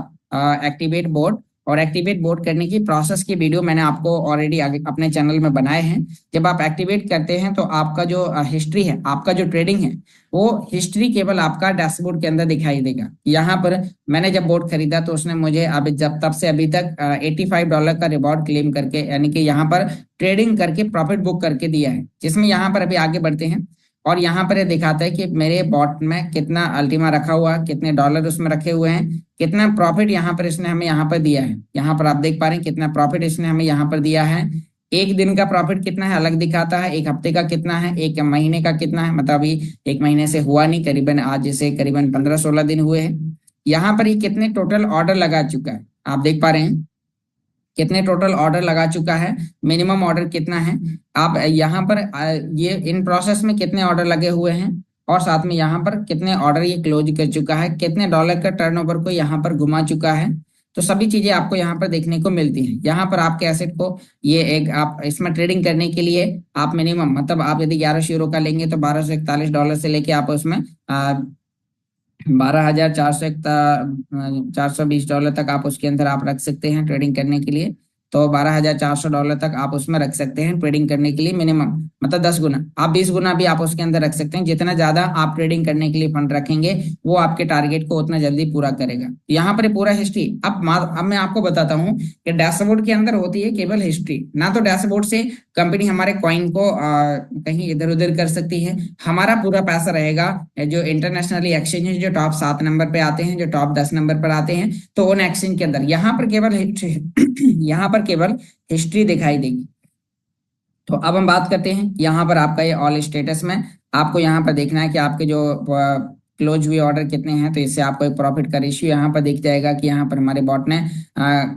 एक्टिवेट बोर्ड, और एक्टिवेट बोर्ड करने की प्रोसेस की वीडियो मैंने आपको ऑलरेडी आगे अपने चैनल में बनाए हैं। जब आप एक्टिवेट करते हैं, तो आपका जो हिस्ट्री है, आपका जो ट्रेडिंग है, वो हिस्ट्री केवल आपका डैशबोर्ड के अंदर दिखाई देगा। यहाँ पर मैंने जब बोर्ड खरीदा, तो उसने मुझे अभी जब तब से अभी तक $85 का रिवॉर्ड क्लेम करके, यानी कि यहाँ पर ट्रेडिंग करके प्रॉफिट बुक करके दिया है। जिसमें यहाँ पर अभी आगे बढ़ते हैं और यहाँ पर ये दिखाता है कि मेरे बॉट में कितना अल्टीमा रखा हुआ, कितने डॉलर उसमें रखे हुए हैं, कितना प्रॉफिट यहाँ पर इसने हमें यहाँ पर दिया है। यहाँ पर आप देख पा रहे हैं कितना प्रॉफिट इसने हमें यहाँ पर दिया है। एक दिन का प्रॉफिट कितना है अलग दिखाता है, एक हफ्ते का कितना है, एक महीने का कितना है, मतलब अभी एक महीने से हुआ नहीं, करीबन आज जैसे करीबन 15-16 दिन हुए हैं। यहाँ पर ये कितने टोटल ऑर्डर लगा चुका है, आप देख पा रहे हैं कितने टोटल ऑर्डर लगा चुका है, मिनिमम ऑर्डर कितना है, आप यहाँ पर ये इन प्रोसेस में कितने ऑर्डर लगे हुए हैं, और साथ में यहाँ पर कितने ऑर्डर ये क्लोज कर चुका है, कितने डॉलर का टर्नओवर को यहाँ पर घुमा चुका है। तो सभी चीजें आपको यहाँ पर देखने को मिलती हैं। यहाँ पर आपके एसेट को ये एक आप इसमें ट्रेडिंग करने के लिए आप मिनिमम मतलब आप यदि 1100 यूरो का लेंगे तो $1241 से लेके आप उसमें 12,420 तक आप उसके अंदर आप रख सकते हैं ट्रेडिंग करने के लिए। तो $12,400 तक आप उसमें रख सकते हैं ट्रेडिंग करने के लिए मिनिमम, मतलब 10 गुना, आप 20 गुना भी आप उसके अंदर रख सकते हैं। जितना ज्यादा आप ट्रेडिंग करने के लिए फंड रखेंगे वो आपके टारगेट को उतना जल्दी पूरा करेगा। यहाँ पर पूरा हिस्ट्री अब मैं आपको बताता हूँ कि डैशबोर्ड के अंदर होती है केवल हिस्ट्री, ना तो डैशबोर्ड से कंपनी हमारे कॉइन को कहीं इधर उधर कर सकती है। हमारा पूरा पैसा रहेगा जो इंटरनेशनली एक्सचेंज जो टॉप 7 नंबर पे आते हैं, जो टॉप 10 नंबर पर आते हैं, तो उन एक्सचेंज के अंदर यहाँ पर केवल हिस्ट्री दिखाई देगी। तो अब हम बात करते हैं यहाँ पर आपका ये ऑल स्टेटस में आपको यहाँ पर देखना है कि आपके जो क्लोज हुए ऑर्डर कितने हैं। तो इससे आपको एक प्रॉफिट का रेशियो यहाँ पर दिख जाएगा कि यहाँ पर हमारे बॉट ने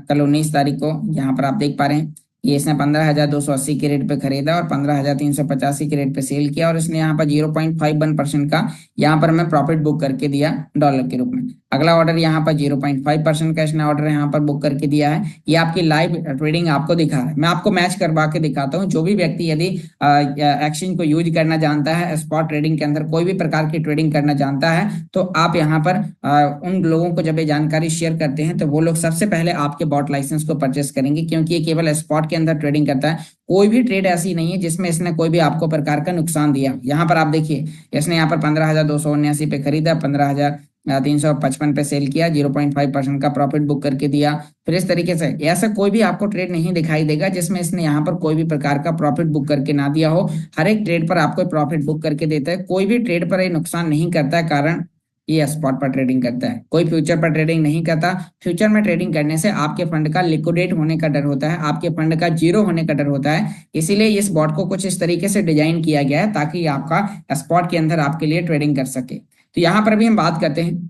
कल 19 तारीख को यहाँ पर आप देख पा रहे हैं ये इसने 15,280 के रेट पे खरीदा और 15,385 के रेट पे सेल किया, और इसने यहाँ पर 0.51% का यहाँ पर हमें प्रॉफिट बुक करके दिया डॉलर के रूप में। अगला ऑर्डर यहाँ पर 0.5% का इसने ऑर्डर यहाँ पर बुक करके दिया है। ये आपकी लाइव ट्रेडिंग आपको दिखा रहा है। मैं आपको मैच करवा के दिखाता हूँ। जो भी व्यक्ति यदि एक्सचेंज को यूज करना जानता है, स्पॉट ट्रेडिंग के अंदर कोई भी प्रकार की ट्रेडिंग करना जानता है, तो आप यहाँ पर उन लोगों को जब ये जानकारी शेयर करते हैं तो वो लोग सबसे पहले आपके बॉट लाइसेंस को परचेस करेंगे, क्योंकि ये केवल स्पॉट के अंदर ट्रेडिंग करता है। कोई भी ट्रेड ऐसी नहीं है जिसमें इसने कोई भी आपको प्रकार का नुकसान दिया। यहाँ पर आप देखिए इसने यहाँ पर 15,279 पे खरीदा, 15,355 पे सेल किया, 0.5% का प्रॉफिट बुक करके दिया। फिर इस तरीके से ऐसा कोई भी आपको ट्रेड नहीं दिखाई देगा जिसमें इसने यहाँ पर कोई भी प्रकार का प्रॉफिट बुक करके ना दिया हो। हर एक ट्रेड पर आपको प्रॉफिट बुक करके देता है। कोई भी ट्रेड पर ये नुकसान नहीं करता है, कारण ये स्पॉट पर ट्रेडिंग करता है, कोई फ्यूचर पर ट्रेडिंग नहीं करता। फ्यूचर में ट्रेडिंग करने से आपके फंड का लिक्विडेट होने का डर होता है, आपके फंड का जीरो होने का डर होता है। इसीलिए इस बॉट को कुछ इस तरीके से डिजाइन किया गया है ताकि आपका स्पॉट के अंदर आपके लिए ट्रेडिंग कर सके। तो यहाँ पर भी हम बात करते हैं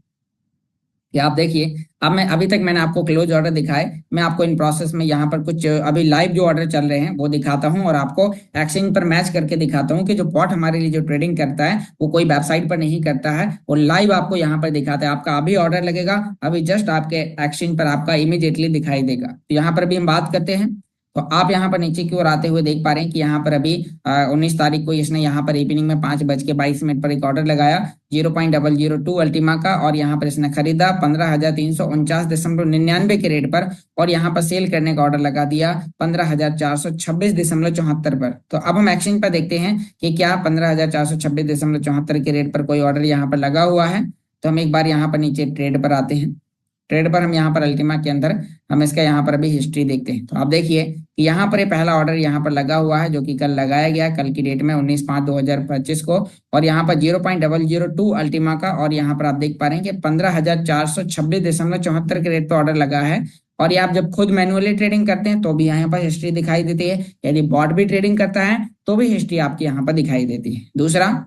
कि आप देखिए अब अभी तक मैंने आपको क्लोज ऑर्डर दिखाए, मैं आपको इन प्रोसेस में यहाँ पर कुछ अभी लाइव जो ऑर्डर चल रहे हैं वो दिखाता हूँ, और आपको एक्सचेंज पर मैच करके दिखाता हूँ कि जो बॉट हमारे लिए जो ट्रेडिंग करता है वो कोई वेबसाइट पर नहीं करता है, वो लाइव आपको यहाँ पर दिखाता है। आपका अभी ऑर्डर लगेगा, अभी जस्ट आपके एक्सचेंज पर आपका इमीडिएटली दिखाई देगा। तो यहाँ पर भी हम बात करते हैं। तो आप यहाँ पर नीचे की ओर आते हुए देख पा रहे हैं कि यहाँ पर अभी 19 तारीख को इसने यहाँ पर इवनिंग में 5:22 पर एक ऑर्डर लगाया 0.002 अल्टीमा का, और यहाँ पर इसने खरीदा 15,349.99 के रेट पर, और यहाँ पर सेल करने का ऑर्डर लगा दिया 15,426.74 पर। तो अब हम एक्सचेंज पर देखते हैं कि क्या 15,426.74 के रेट पर कोई ऑर्डर यहाँ पर लगा हुआ है। तो हम एक बार यहाँ पर नीचे ट्रेड पर आते हैं। ट्रेड पर हम यहाँ पर अल्टीमा के अंदर हम इसका यहाँ पर अभी हिस्ट्री देखते हैं। तो आप देखिए कि यहाँ पर ये पहला ऑर्डर यहाँ पर लगा हुआ है जो कि कल लगाया गया, कल की डेट में 19/5/2025 को, और यहाँ पर 0.002 अल्टीमा का, और यहाँ पर आप देख पा रहे हैं कि 15,426.74 के रेट पर ऑर्डर लगा है। और ये आप जब खुद मैनुअली ट्रेडिंग करते हैं तो भी यहाँ पर हिस्ट्री दिखाई देती है, यदि बॉट भी ट्रेडिंग करता है तो भी हिस्ट्री आपकी यहाँ पर दिखाई देती है। दूसरा,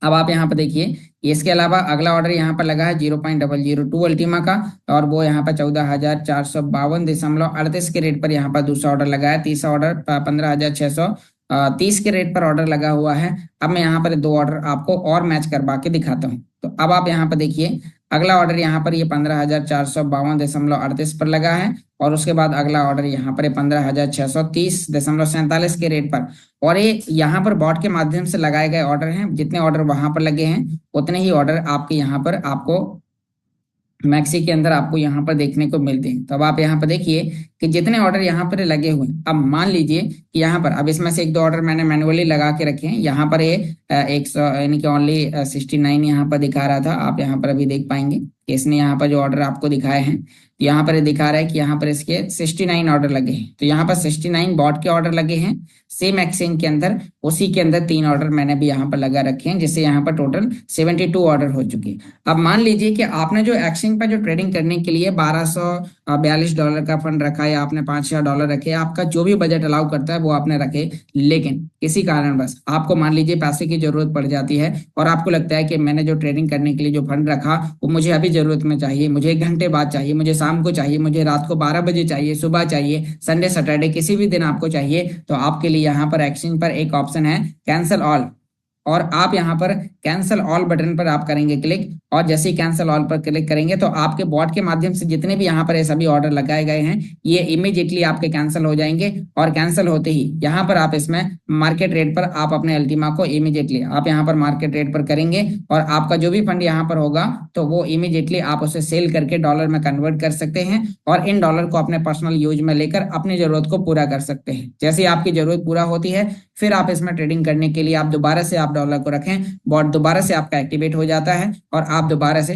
अब आप यहाँ पर देखिए इसके अलावा अगला ऑर्डर यहाँ पर लगा है 0.002 अल्टीमा का, और वो यहाँ पर 14,452.38 के रेट पर यहाँ पर दूसरा ऑर्डर लगा है। तीसरा ऑर्डर 15,630 के रेट पर ऑर्डर लगा हुआ है। अब मैं यहाँ पर दो ऑर्डर आपको और मैच करवा के दिखाता हूँ। तो अब आप यहाँ पर देखिए अगला ऑर्डर यहाँ पर ये 15,452.38 पर लगा है, और उसके बाद अगला ऑर्डर यहाँ पर 15,630.47 के रेट पर, और ये यहाँ पर बॉट के माध्यम से लगाए गए ऑर्डर हैं। जितने ऑर्डर वहां पर लगे हैं उतने ही ऑर्डर आपके यहाँ पर आपको मैक्सी के अंदर आपको यहाँ पर देखने को मिलते हैं। तो अब आप यहाँ पर देखिए कि जितने ऑर्डर यहाँ पर लगे हुए हैं, अब मान लीजिए कि यहाँ पर अब इसमें से एक दो ऑर्डर मैंने मैनुअली लगा के रखे हैं। यहाँ पर ये 100 यानी कि ओनली 69 यहाँ पर दिखा रहा था। आप यहाँ पर अभी देख पाएंगे कि इसने यहाँ पर जो ऑर्डर आपको दिखाए हैं, तो यहाँ पर दिखा रहा है कि यहाँ पर इसके 69 ऑर्डर लगे हैं। तो यहाँ पर 69 बॉट के ऑर्डर लगे हैं सेम एक्सचेंज के अंदर, उसी के अंदर 3 ऑर्डर मैंने भी यहाँ पर लगा रखे हैं, जिससे यहाँ पर टोटल 72 ऑर्डर हो चुके। अब मान लीजिए कि आपने जो एक्सचेंज पर जो ट्रेडिंग करने के लिए $1242 का फंड रखा, या आपने $5,000 रखे, आपका जो भी बजट अलाउ करता है वो आपने रखे, लेकिन किसी कारणवश आपको मान लीजिए पैसे की जरूरत पड़ जाती है और आपको लगता है कि मैंने जो ट्रेडिंग करने के लिए जो फंड रखा वो मुझे अभी जरूरत में चाहिए, मुझे 1 घंटे बाद चाहिए, मुझे शाम को चाहिए, मुझे रात को 12 बजे चाहिए, सुबह चाहिए, संडे सैटरडे किसी भी दिन आपको चाहिए, तो आपके लिए यहाँ पर एक्सचेंज पर एक ऑप्शन है कैंसल ऑल, और आप यहाँ पर कैंसल ऑल बटन पर आप करेंगे क्लिक, और जैसे ही कैंसल ऑल पर क्लिक करेंगे तो आपके बॉट के माध्यम से जितने भी यहाँ पर ये सभी ऑर्डर लगाए गए हैं ये इमीडिएटली आपके कैंसिल हो जाएंगे, और कैंसिल होते ही यहाँ पर आप इसमें मार्केट रेट पर आप अपने अल्टीमा को इमीडिएटली आप यहाँ पर मार्केट रेट पर करेंगे, और आपका जो भी फंड यहाँ पर होगा तो वो इमीडिएटली आप उसे सेल करके डॉलर में कन्वर्ट कर सकते हैं, और इन डॉलर को अपने पर्सनल यूज में लेकर अपनी जरूरत को पूरा कर सकते हैं। जैसे आपकी जरूरत पूरा होती है फिर आप इसमें ट्रेडिंग करने के लिए आप दोबारा से आप डॉलर को रखें, बॉट दोबारा से आपका एक्टिवेट हो जाता है, और आप दोबारा से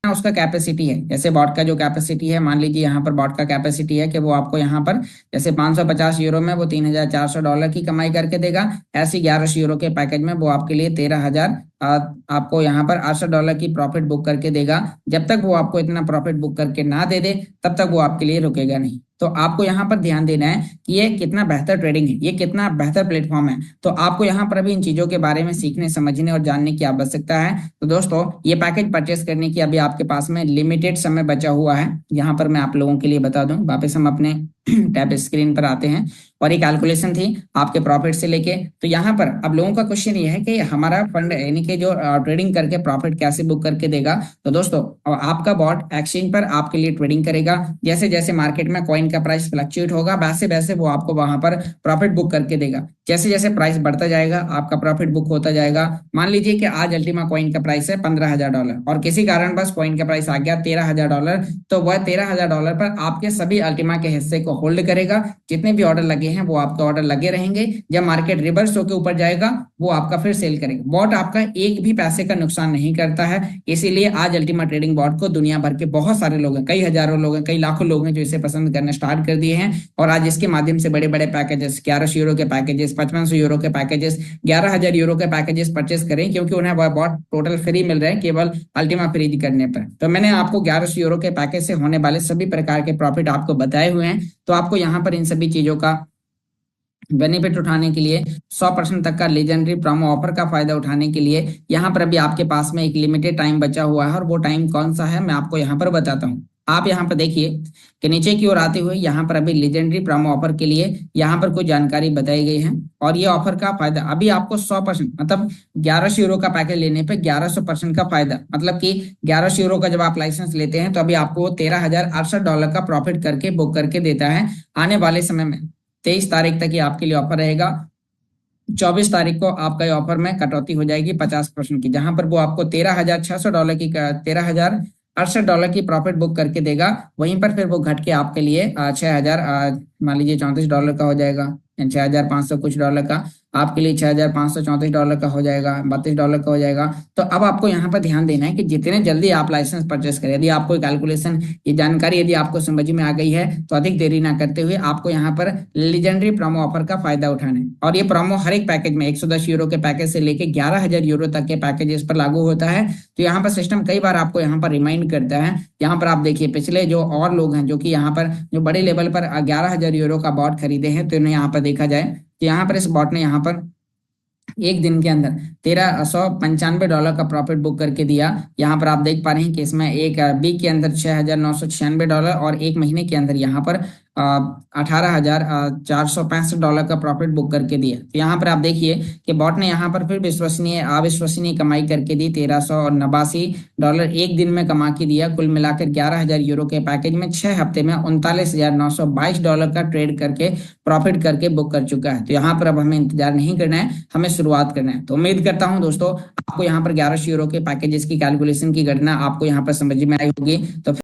उसका कैपेसिटी है, जैसे बॉट का जो कैपेसिटी है, मान लीजिए यहाँ पर बॉट का कैपेसिटी है कि वो आपको यहाँ पर जैसे 550 यूरो में वो $3,400 की कमाई करके देगा, ऐसे 1100 यूरो के पैकेज में वो आपके लिए 13,000 आपको यहाँ पर $800 की प्रॉफिट बुक करके देगा। जब तक वो आपको इतना प्रॉफिट बुक करके ना दे दे तब तक वो आपके लिए रुकेगा नहीं। तो आपको यहाँ पर ध्यान देना है कि ये कितना बेहतर ट्रेडिंग है, ये कितना बेहतर प्लेटफॉर्म है। तो आपको यहाँ पर अभी इन चीजों के बारे में सीखने, समझने और जानने की आवश्यकता है। तो दोस्तों ये पैकेज परचेस करने की अभी आपके पास में लिमिटेड समय बचा हुआ है। यहाँ पर मैं आप लोगों के लिए बता दूं, वापस हम अपने टैब स्क्रीन पर आते हैं, और ये कैलकुलेशन थी आपके प्रॉफिट से लेके। तो यहाँ पर अब लोगों का क्वेश्चन ये है कि हमारा फंड यानी कि जो ट्रेडिंग करके प्रॉफिट कैसे बुक करके देगा। तो दोस्तों आपका बॉट एक्सचेंज पर आपके लिए ट्रेडिंग करेगा, जैसे जैसे मार्केट में कॉइन का प्राइस फ्लक्चुएट होगा वैसे वैसे वो आपको वहां पर प्रॉफिट बुक करके देगा। जैसे जैसे प्राइस बढ़ता जाएगा आपका प्रॉफिट बुक होता जाएगा। मान लीजिए कि आज अल्टीमा कॉइन का प्राइस है $15,000 और किसी कारण बस कॉइन का प्राइस आ गया $13,000, तो वह $13,000 पर आपके सभी अल्टीमा के हिस्से को होल्ड करेगा। जितने भी ऑर्डर लगे हैं वो आपके ऑर्डर लगे रहेंगे। जब मार्केट रिवर्स होकर ऊपर जाएगा वो आपका फिर सेल करेगा। बॉट आपका एक भी पैसे का नुकसान नहीं करता है। इसीलिए आज अल्टीमा ट्रेडिंग बॉट को दुनिया भर के बहुत सारे लोग हैं, कई हजारों लोग हैं, कई लाखों लोग हैं जो इसे पसंद करना स्टार्ट कर दिए हैं। और आज इसके माध्यम से बड़े बड़े पैकेजेस, 1100 यूरो के पैकेजेस, 5500 यूरो के पैकेजेस, 11,000 यूरो के पैकेजेस परचेस करें, क्योंकि उन्हें वह बॉट टोटल फ्री मिल रहे हैं केवल अल्टीमा खरीद करने पर। तो मैंने आपको 1100 यूरो के पैकेज से होने वाले सभी प्रकार के प्रॉफिट आपको बताए हुए हैं। तो आपको यहाँ पर इन सभी चीजों का बेनिफिट उठाने के लिए 100% तक का लीजेंडरी प्रोमो ऑफर का फायदा उठाने के लिए यहाँ पर अभी आपके पास में एक लिमिटेड टाइम बचा हुआ है, और वो टाइम कौन सा है मैं आपको यहाँ पर बताता हूँ। आप यहाँ पर देखिए कि नीचे की ओर आते हुए यहाँ पर अभी लीजेंडरी प्रोमो ऑफर के लिए यहाँ पर कुछ जानकारी बताई गई है, और ये ऑफर का फायदा अभी आपको 100% मतलब 1100 यूरो का पैकेज लेने पे 1100% का फायदा, मतलब कि 1100 यूरो का जब आप लाइसेंस लेते हैं तो अभी आपको $13,800 का प्रॉफिट करके बुक करके देता है। आने वाले समय में 23 तारीख तक ये आपके लिए ऑफर रहेगा। 24 तारीख को आपका ऑफर में कटौती हो जाएगी 50% की, जहां पर वो आपको $13,600 की $13,068 की प्रॉफिट बुक करके देगा। वहीं पर फिर वो घट के आपके लिए 6,000 मान लीजिए $34 का हो जाएगा, 6,500 कुछ डॉलर का आपके लिए $6,534 का हो जाएगा, $32 का हो जाएगा। तो अब आपको यहाँ पर ध्यान देना है कि जितने जल्दी आप लाइसेंस परचेस करें, यदि आपको कैलकुलेशन ये जानकारी यदि आपको समझ में आ गई है तो अधिक देरी ना करते हुए आपको यहाँ पर लीजेंडरी प्रोमो ऑफर का फायदा उठाना है। और ये प्रोमो हर एक पैकेज में 110 यूरो के पैकेज से लेके 11,000 यूरो तक के पैकेजेस पर लागू होता है। तो यहाँ पर सिस्टम कई बार आपको यहाँ पर रिमाइंड करता है। यहाँ पर आप देखिए पिछले जो और लोग हैं जो कि यहाँ पर जो बड़े लेवल पर 11,000 यूरो का बॉट खरीदे हैं, तो इन्हें यहाँ पर देखा जाए तो यहाँ पर इस बॉट ने यहाँ पर एक दिन के अंदर $1,395 का प्रॉफिट बुक करके दिया। यहाँ पर आप देख पा रहे हैं कि इसमें एक वीक के अंदर $6,996 और एक महीने के अंदर यहाँ पर $18,465 का प्रॉफिट बुक करके दिया। तो यहाँ पर आप देखिए कि बॉट ने यहाँ पर फिर विश्वसनीय अविश्वसनीय कमाई करके दी। $1,389 एक दिन में कमा के दिया। कुल मिलाकर 11,000 यूरो के पैकेज में 6 हफ्ते में $39,922 का ट्रेड करके प्रॉफिट करके बुक कर चुका है। तो यहाँ पर अब हमें इंतजार नहीं करना है, हमें शुरुआत करना है। तो उम्मीद करता हूँ दोस्तों आपको यहाँ पर 1100 यूरो के पैकेजेस की कैलकुलेशन की गणना आपको यहाँ पर समझ में आई होगी। तो